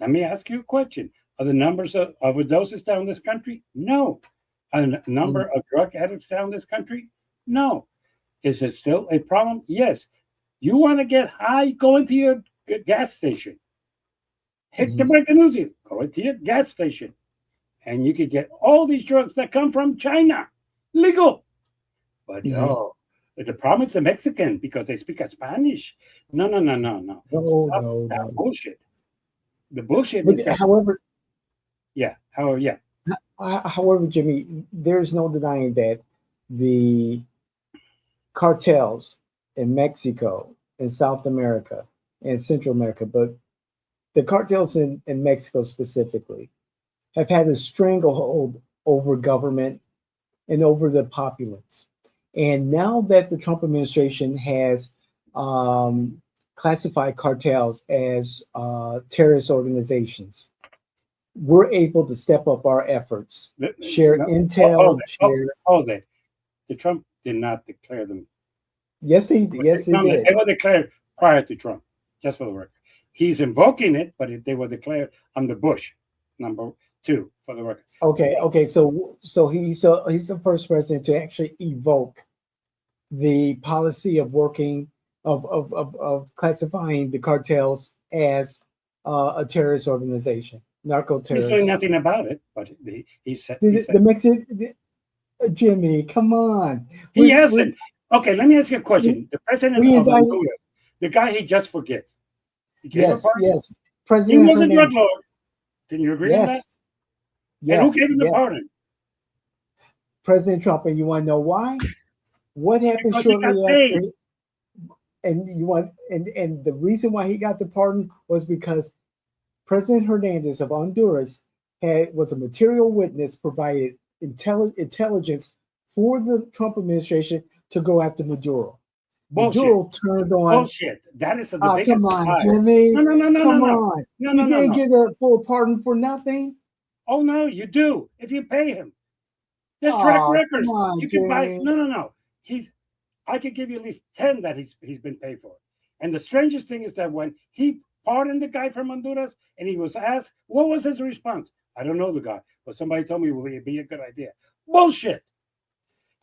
Let me ask you a question. Are the numbers of overdoses down in this country? No. Are the number of drug addicts down in this country? No. Is it still a problem? Yes. You want to get high, go into your gas station. Hit the break and lose you. Go into your gas station. And you could get all these drugs that come from China. Legal. But Mhm. the problem is the Mexican because they speak Spanish. No, no, no, no, no. No, Stop no, that no. bullshit. The bullshit But is that however, yeah, how yeah. however, Jimmy, there's no denying that the cartels in Mexico, in South America, and Central America, but the cartels in Mexico specifically have had a stranglehold over government and over the populace. And now that the Trump administration has um, classified cartels as terrorist organizations, we're able to step up our efforts, share No, hold intel, it, share. hold it. The Trump did not declare them. Yes, he No, no, did. they were declared prior to Trump, just for the record. He's invoking it, but they were declared under Bush, number two, for the record. Okay. So he's the first president to actually evoke the policy of working of classifying the cartels as a terrorist organization, narco He's doing terrorists. nothing about it, but he said The Mexican Jimmy, come on, he we hasn't. Okay, let me ask you a we, question. The president we of indicted. Honduras, the guy he just forgave, he gave a Yes, pardon. yes, He President was a drug Hernandez. lord. Can you agree on that? Yes, And who gave him the yes, pardon? President Trump. And you want to know why? What happened Because he got shortly paid. after? And you want and the reason why he got the pardon was because President Hernandez of Honduras was a material witness, provided intelligence for the Trump administration to go after Maduro. Bullshit. Maduro turned on. Bullshit. That is the Ah, come biggest on, lie. Jimmy. No, no, no, no, no, Come no. on. No, He no, no, didn't no. get a full pardon for nothing. Oh no, you do. If you pay him. There's track Oh, come records. on, You can buy Jimmy. no, no, no. I could give you at least 10 that he's been paid for. And the strangest thing is that when he pardoned the guy from Honduras and he was asked, what was his response? I don't know the guy, but somebody told me it would be a good idea. Bullshit.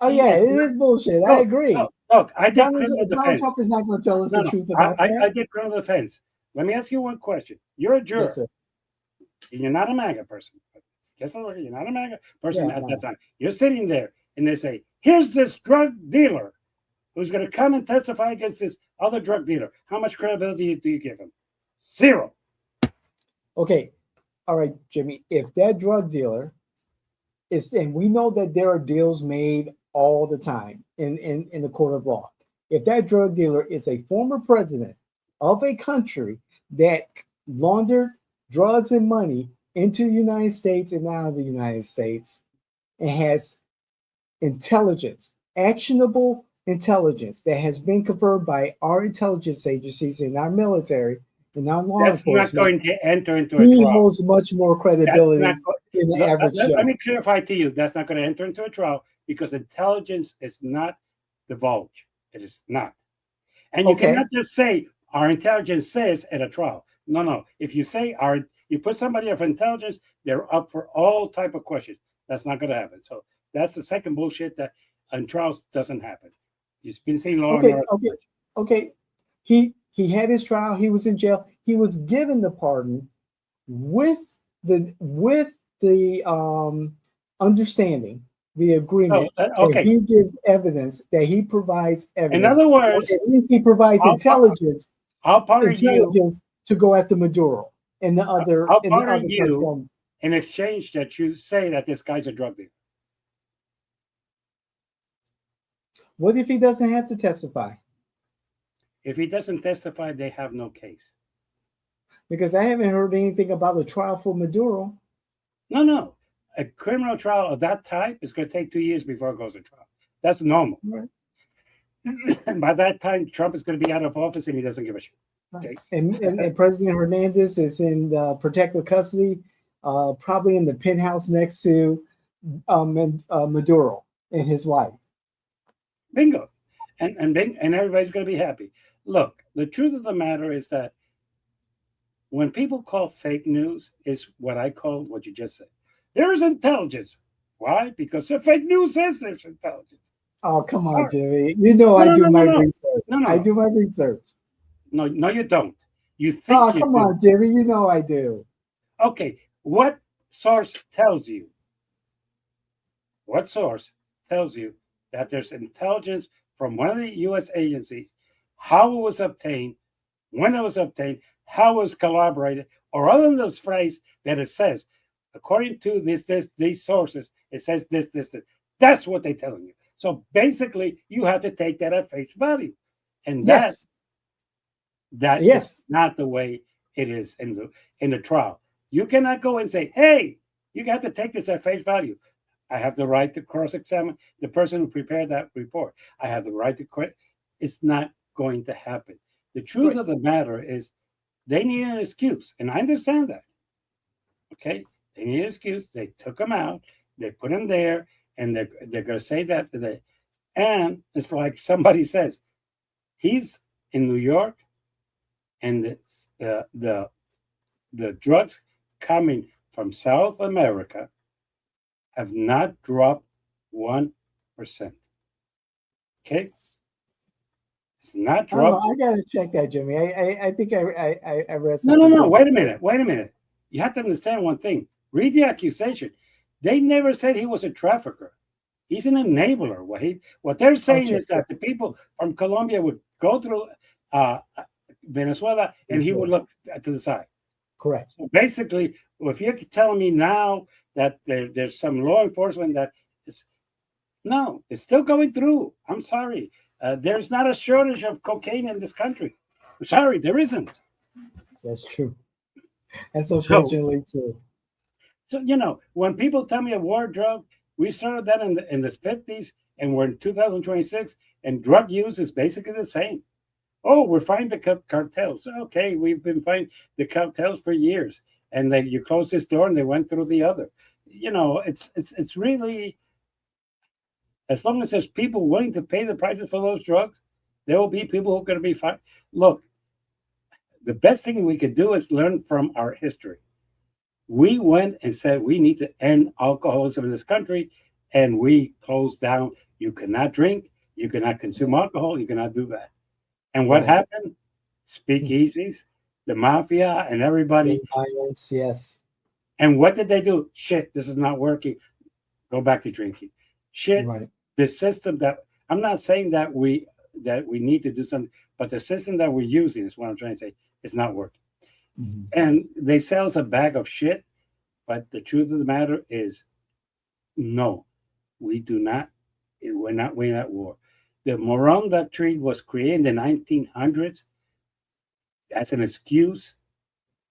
Oh He yeah, is it not. is bullshit. I Look, agree. look, look. I did criminal Donald defense. Trump is not going to tell us No, the no. truth about I that. did criminal defense. Let me ask you one question. You're a Yes, juror. sir. And you're not a MAGA person. Guess what? You're not a MAGA person Yeah, at that no. time. You're sitting there and they say, here's this drug dealer who's going to come and testify against this other drug dealer. How much credibility do you give him? Zero. Okay. All right, Jimmy. If that drug dealer is, and we know that there are deals made all the time in the court of law. If that drug dealer is a former president of a country that laundered drugs and money into the United States and out of the United States and has intelligence, actionable intelligence that has been confirmed by our intelligence agencies and our military and our law That's not enforcement, going to enter into a he trial. holds much more That's not. credibility than the average Let Joe. me clarify to you. That's not going to enter into a trial because intelligence is not divulged. It is not. And you Okay. cannot just say our intelligence says at a trial. No, no. If you say you put somebody of intelligence, they're up for all type of questions. That's not going to happen. So that's the second bullshit that in trials doesn't happen. You've been seeing law and Okay, order. okay. He had his trial. He was in jail. He was given the pardon with the understanding, the So agreement that okay. he gives evidence, that he provides In evidence, other or words, at least he provides I'll I'll pardon you. intelligence to go after Maduro and I'll the pardon other you cartel. in exchange that you say that this guy's a drug dealer. What if he doesn't have to testify? If he doesn't testify, they have no case. Because I haven't heard anything about the trial for Maduro. No, no. A criminal trial of that type is going to take 2 years before it goes to trial. That's normal. Right. And by that time, Trump is going to be out of office and he doesn't give a shit. Okay. And President Hernandez is in protective custody, probably in the penthouse next to Maduro and his wife. Bingo. And everybody's going to be happy. Look, the truth of the matter is that when people call fake news, is what I call what you just said. There is intelligence. Why? Because the fake news says there's intelligence. Oh, come on, Sorry. Jimmy. You know I No, do no, no, my no. research. No, no, I no. do my research. No, no, you don't. You Oh, think you come do. on, Jimmy. You know I do. Okay, what source tells you? What source tells you that there's intelligence from one of the U.S. agencies, how it was obtained, when it was obtained, how it was collaborated, or other than those phrase that it says, according to these sources, it says this. That's what they're telling you. So basically, you have to take that at face value, and Yes. that is Yes. not the way it is in the trial. You cannot go and say, "Hey, you have to take this at face value." I have the right to cross-examine the person who prepared that report. I have the right to quit. It's not going to happen. The truth Right. of the matter is they need an excuse, and I understand that. Okay, they need an excuse. They took him out. They put him there, and they're going to say that today. And it's like somebody says, he's in New York, and the drugs coming from South America have not dropped 1%. Okay, it's not Oh, dropped. I gotta check that, Jimmy. I think I read No. something Wait different. a minute. Wait a minute. You have to understand one thing. Read the accusation. They never said he was a trafficker. He's an enabler. What they're I'll saying check is that. that the people from Colombia would go through uh, Venezuela and he would Venezuela. look to the side. Correct. So basically, if you're telling me now that there's some law enforcement that is no, it's still going through. I'm sorry. There's not a shortage of cocaine in this country. I'm sorry, there isn't. That's true. That's So, unfortunately true. when people tell me a war drug, we started that in the 50s, and we're in 2026, and drug use is basically the same. Oh, we're fighting the cartels. Okay, we've been fighting the cartels for years, and you close this door, and they went through the other. It's really, as long as there's people willing to pay the prices for those drugs, there will be people who are going to be fine. Look, the best thing we could do is learn from our history. We went and said we need to end alcoholism in this country, and we closed down. You cannot drink, you cannot consume alcohol, you cannot do that. And what Right. happened? Speakeasies, the mafia, and everybody. Gang violence. Yes. And what did they do? Shit, this is not working. Go back to drinking. Shit, Right. the system that I'm not saying that we need to do something, but the system that we're using is what I'm trying to say is not working. Mhm. And they sell us a bag of shit, but the truth of the matter is, no, we do not. We're not winning that war. The Moron Doctrine was created in the 1900s as an excuse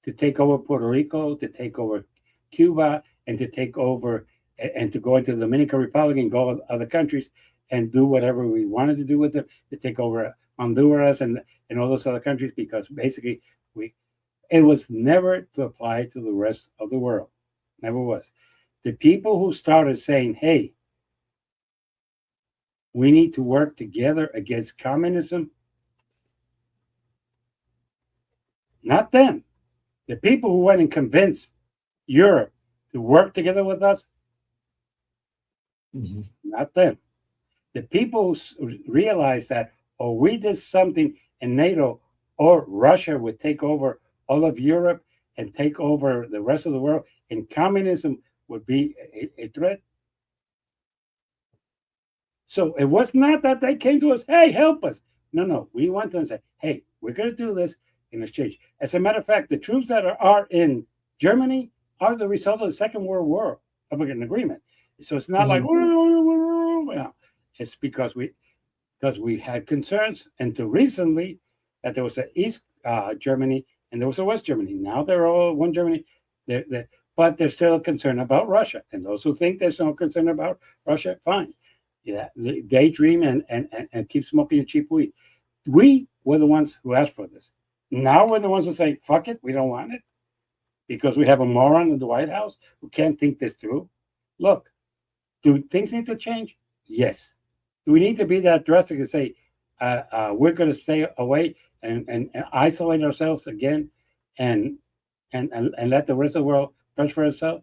to take over Puerto Rico, to take over Cuba, and to take over and to go into the Dominican Republic and go to other countries and do whatever we wanted to do with them, to take over Honduras and all those other countries, because basically it was never to apply to the rest of the world. Never was. The people who started saying, hey, we need to work together against communism, not them. The people who went and convinced Europe to work together with us, Mhm. not them. The people who realized that, or we did something in NATO, or Russia would take over all of Europe and take over the rest of the world, and communism would be a threat. So it was not that they came to us, hey, help us. No. We went to them and said, hey, we're going to do this in exchange. As a matter of fact, the troops that are in Germany are the result of the Second World War of an agreement. So it's not like, Mhm. it's because we had concerns until recently that there was an East Germany and there was a West Germany. Now they're all one Germany, but there's still a concern about Russia. And those who think there's no concern about Russia, fine. Yeah, they daydream and keep smoking cheap weed. We were the ones who asked for this. Now we're the ones who say, fuck it, we don't want it because we have a moron in the White House who can't think this through. Look, do things need to change? Yes. Do we need to be that drastic and say we're going to stay away and isolate ourselves again and, and let the rest of the world fend for itself?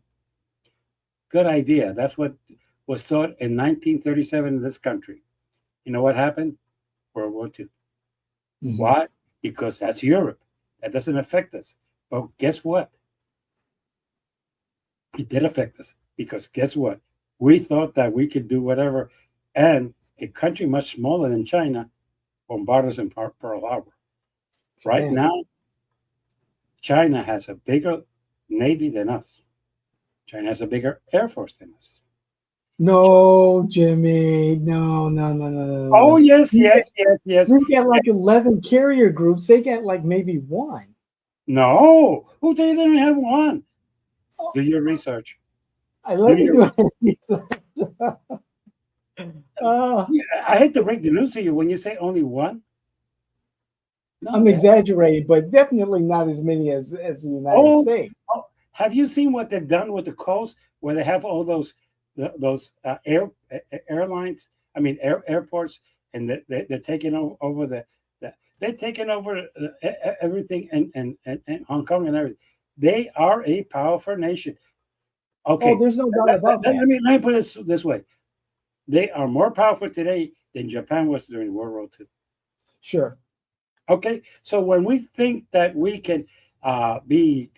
Good idea. That's what was taught in 1937 in this country. You know what happened? World War II. Mhm. Why? Because that's Europe. That doesn't affect us. But guess what? It did affect us because guess what? We thought that we could do whatever, and a country much smaller than China bombarded us in Pearl Harbor. Right Yeah. now, China has a bigger navy than us. China has a bigger air force than us. No, Jimmy. No, no, no, no, no, Oh no. yes, yes, yes, yes. We've got like 11 carrier groups. They got like maybe one. No, who they didn't have one? Do your research. Do Let me your. do it. uh, I hate to break the news to you when you say only one. No, I'm they. exaggerating, but definitely not as many as the United Oh, States. oh, have you seen what they've done with the coast, where they have all those airlines? I mean, airports, and they're taking over they're taking over everything and Hong Kong and everything. They are a powerful nation. Oh, Okay, there's no doubt about that. let me put it this way: they are more powerful today than Japan was during World War II. Sure. Okay, so when we think that we can be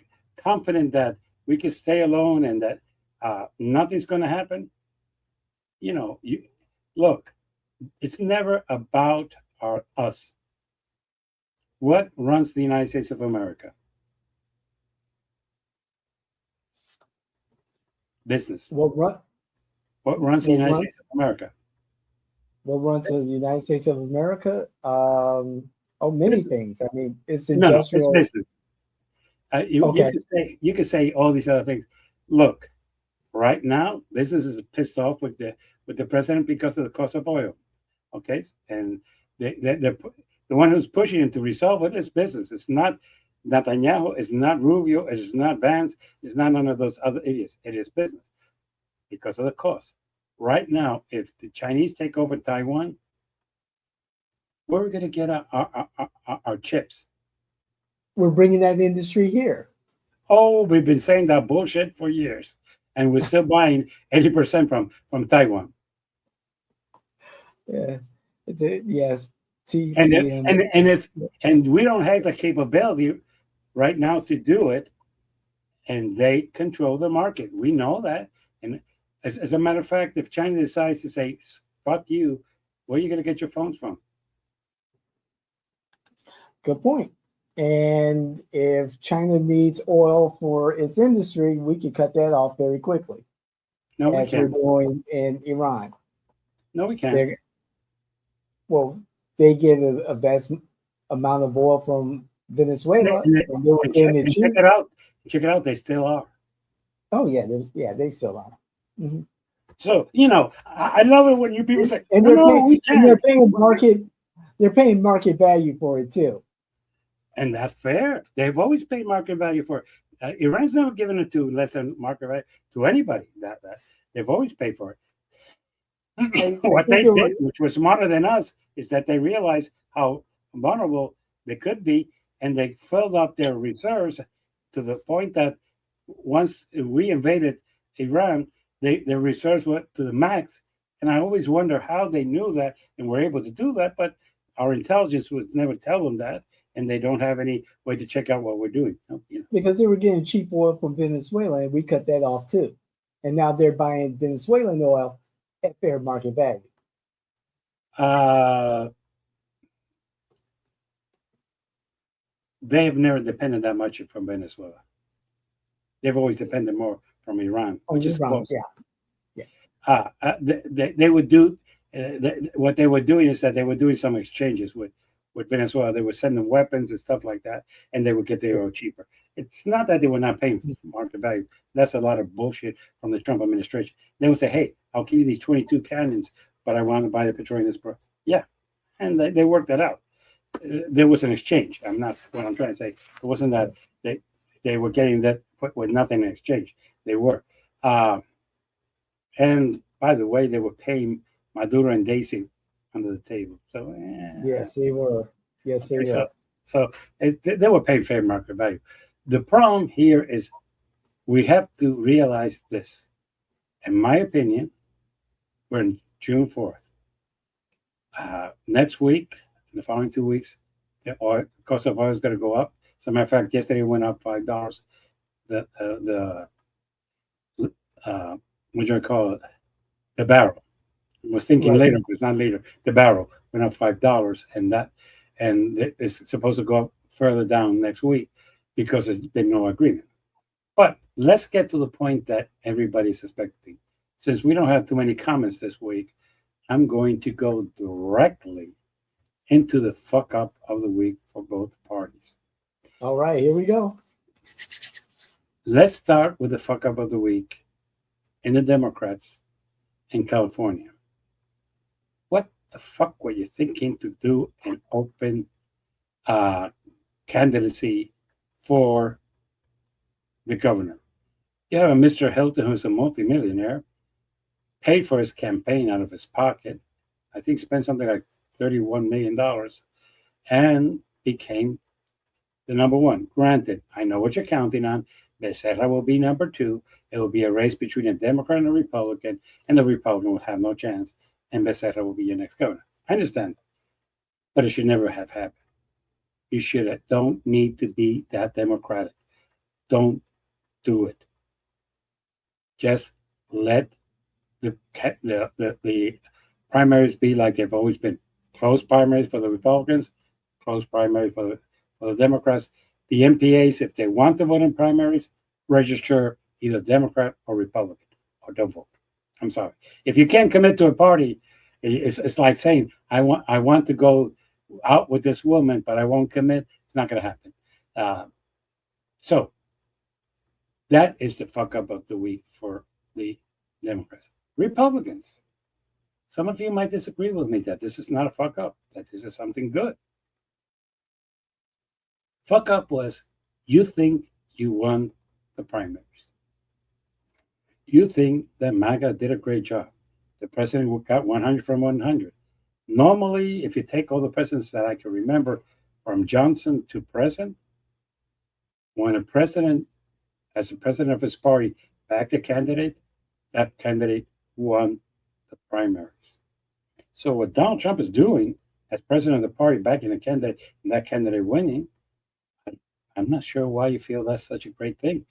confident that we can stay alone and that nothing's going to happen, you look. It's never about us. What runs the United States of America? Business. What run? What runs the What United run? States of America? What runs the United States of America? Oh, many Business. things. I mean, it's No, it's industrial. business. You Okay. can say all these other things. Look, right now, business is pissed off with the president because of the cost of oil. Okay, and the one who's pushing him to resolve it is business. It's not Netanyahu. It's not Rubio. It is not Vance. It's not none of those other idiots. It is business because of the cost. Right now, if the Chinese take over Taiwan, where are we going to get our chips? We're bringing that industry here. Oh, we've been saying that bullshit for years, and we're still buying 80% from Taiwan. Yeah. Yes. And if, TCM. and we don't have the capability right now to do it, and they control the market. We know that. And as a matter of fact, if China decides to say "fuck you," where are you going to get your phones from? Good point. And if China needs oil for its industry, we could cut that off very quickly, No, we as we're can't. doing in Iran. No, we can't. They're, well, they get a vast amount of oil from Venezuela, And, and they were and, check, getting it and check cheap. it out. Check it out. They still are. Oh yeah, they still are. Mm-hmm. So I love it when you people say, And "Oh no, we they're can't." paying market value for it too. And that's fair. They've always paid market value for it. Iran's never given it to less than market value to anybody. That they've always paid for it. I What think they there were did, which was smarter than us, is that they realized how vulnerable they could be, and they filled up their reserves to the point that once we invaded Iran, their reserves went to the max. And I always wonder how they knew that and were able to do that, but our intelligence would never tell them that, and they don't have any way to check out what we're doing. because they were getting cheap oil from Venezuela, and we cut that off too. And now they're buying Venezuelan oil at fair market value. Uh, they have never depended that much from Venezuela. They've always depended more from Iran, Oh, which is Iran, close. yeah. They would do what they were doing is that they were doing some exchanges with Venezuela. They were sending weapons and stuff like that, and they would get the oil cheaper. It's not that they were not paying for market value. That's a lot of bullshit from the Trump administration. They would say, "Hey, I'll give you these 22 cannons, but I want to buy the petroleum this price." Yeah, and they worked that out. There was an exchange. I'm not what I'm trying to say. It wasn't that they were getting that with nothing in exchange. They were. And by the way, they were paying Maduro and Daisy under the table. So Yes, they were. Yes, they okay, were. so they were paying fair market value. The problem here is we have to realize this. In my opinion, we're in June 4th. Next week, in the following 2 weeks, the cost of oil is going to go up. As a matter of fact, yesterday it went up $5. The what do I call it? The barrel. was thinking Right. later, but it's not later. The barrel went up $5, and it's supposed to go up further down next week because there's been no agreement. But let's get to the point that everybody's suspecting. Since we don't have too many comments this week, I'm going to go directly into the fuck up of the week for both parties. All right, here we go. Let's start with the fuck up of the week in the Democrats in California. What the fuck were you thinking to do an open candidacy for the governor? You have a Mr. Hilton who's a multimillionaire, paid for his campaign out of his pocket. I think spent something like $31 million and became the number one. Granted, I know what you're counting on. Becerra will be number two. It will be a race between a Democrat and a Republican, and the Republican will have no chance, and Becerra will be your next governor. I understand, but it should never have happened. You should don't need to be that democratic. Don't do it. Just let the primaries be like they've always been. Closed primaries for the Republicans, closed primaries for the Democrats. The MPAs, if they want to vote in primaries, register either Democrat or Republican, or don't vote. I'm sorry. If you can't commit to a party, it's like saying I want to go out with this woman, but I won't commit. It's not going to happen. So that is the fuck up of the week for the Democrats. Republicans. Some of you might disagree with me that this is not a fuck up, that this is something good. Fuck up was you think you won the primaries. You think that MAGA did a great job. The president got 100 from 100. Normally, if you take all the presidents that I can remember from Johnson to present, when a president, as the president of his party, backed a candidate, that candidate won the primaries. So what Donald Trump is doing as president of the party, backing a candidate, and that candidate winning, I'm not sure why you feel that's such a great thing.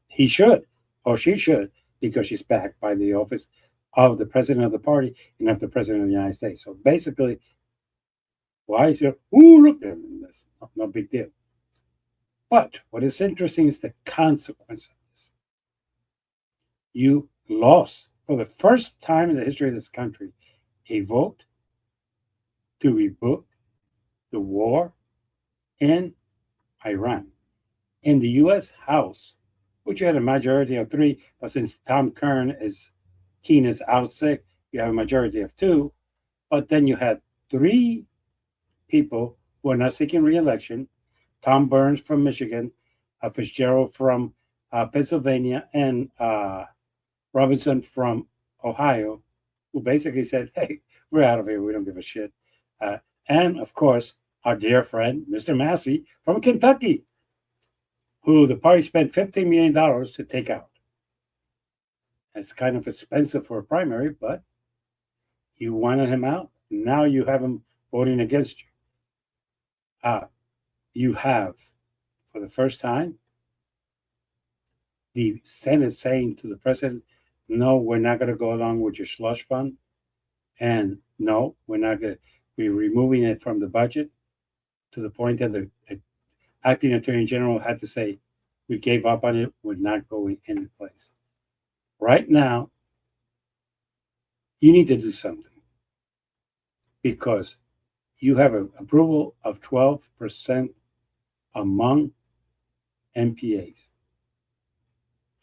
He should, or she should, because she's backed by the office of the president of the party and of the president of the United States. So basically, why is it, look, that's no big deal. But what is interesting is the consequence of this. You lost, for the first time in the history of this country, a vote to rebook the war in Iran. In the U.S. House, which you had a majority of 3, but since Tom Keene is out sick, you have a majority of 2. But then you had 3 people who are not seeking re-election: Tom Burns from Michigan, Fitzgerald from Pennsylvania, and Robinson from Ohio, who basically said, hey, we're out of here. We don't give a shit. And, of course, our dear friend, Mr. Massey from Kentucky, who the party spent $15 million to take out. It's kind of expensive for a primary, but you wanted him out. Now you have him voting against you. You have, for the first time, the Senate saying to the president, no, we're not going to go along with your slush fund. And no, we're not going to be removing it from the budget, to the point that the acting attorney general had to say, we gave up on it, we're not going any place. Right now, you need to do something, because you have an approval of 12% among MPAs.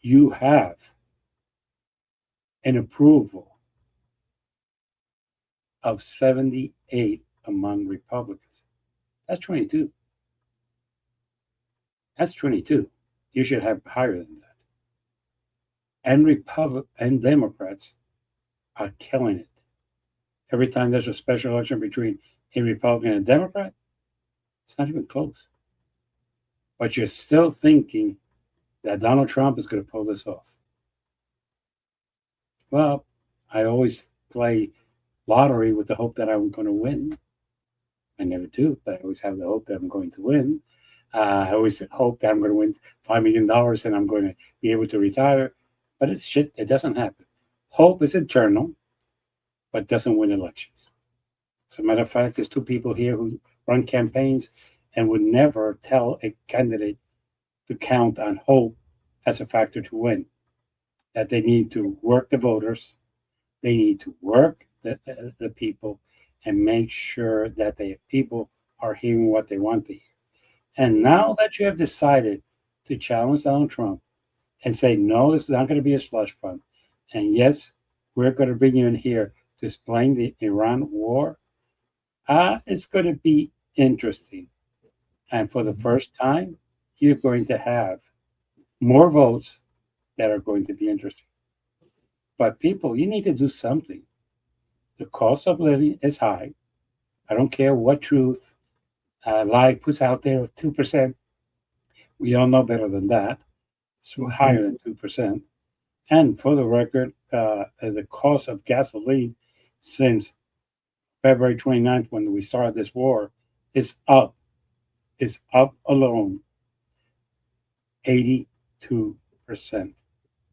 You have an approval of 78 among Republicans. That's 22. That's 22. You should have higher than that. And Democrats are killing it. Every time there's a special election between a Republican and a Democrat, it's not even close. But you're still thinking that Donald Trump is going to pull this off. Well, I always play lottery with the hope that I'm going to win. I never do, but I always have the hope that I'm going to win. I always hope that I'm going to win $5 million and I'm going to be able to retire. But it's shit. It doesn't happen. Hope is eternal. but doesn't win elections. As a matter of fact, there's two people here who run campaigns and would never tell a candidate to count on hope as a factor to win. That they need to work the voters, they need to work the people, and make sure that the people are hearing what they want to hear. And now that you have decided to challenge Donald Trump and say, no, this is not going to be a slush fund, and yes, we're going to bring you in here to explain the Iran war, it's going to be interesting. And for the first time, you're going to have more votes that are going to be interesting. But people, you need to do something. The cost of living is high. I don't care what truth lie puts out there of 2%. We all know better than that. It's higher than 2%. And for the record, the cost of gasoline since February 29th, when we started this war, is up. Is up alone 82%.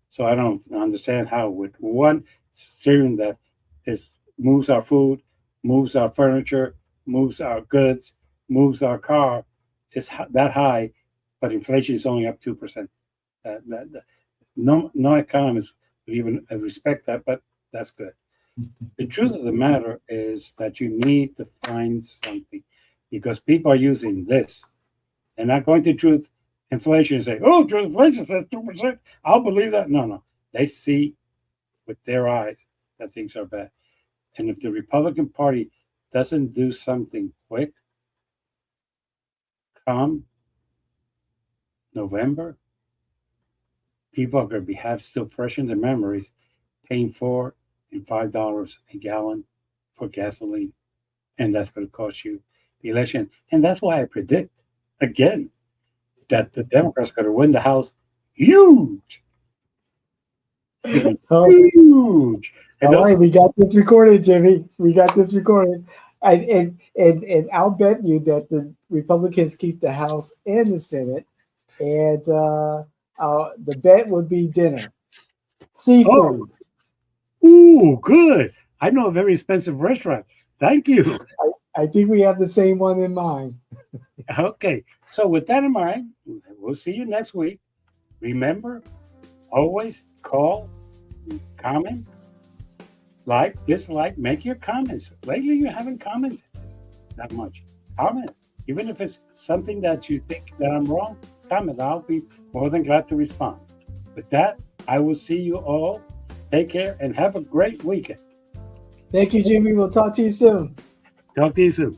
So I don't understand how with one steering that moves our food, moves our furniture, moves our goods, moves our car, is that high, but inflation is only up 2%. No economist would even respect that, but that's good. The truth of the matter is that you need to find something, because people are using this. They're not going to truth inflation and say, oh, truth inflation says 2%. I'll believe that. No. They see with their eyes that things are bad. And if the Republican Party doesn't do something quick, come November, people are going to have still fresh in their memories paying $4 and $5 a gallon for gasoline. And that's going to cost you the election. And that's why I predict, again, that the Democrats are going to win the House huge. Huge. All right, we got this recorded, Jimmy. We got this recorded. And I'll bet you that the Republicans keep the House and the Senate. And the bet would be dinner. Seafood. Oh. Ooh, good. I know a very expensive restaurant. Thank you. I think we have the same one in mind. Okay. So with that in mind, we'll see you next week. Remember, always call, comment, like, dislike, make your comments. Lately, you haven't commented that much. Comment. Even if it's something that you think that I'm wrong, comment. I'll be more than glad to respond. With that, I will see you all. Take care and have a great weekend. Thank you, Jimmy. We'll talk to you soon. Talk to you soon.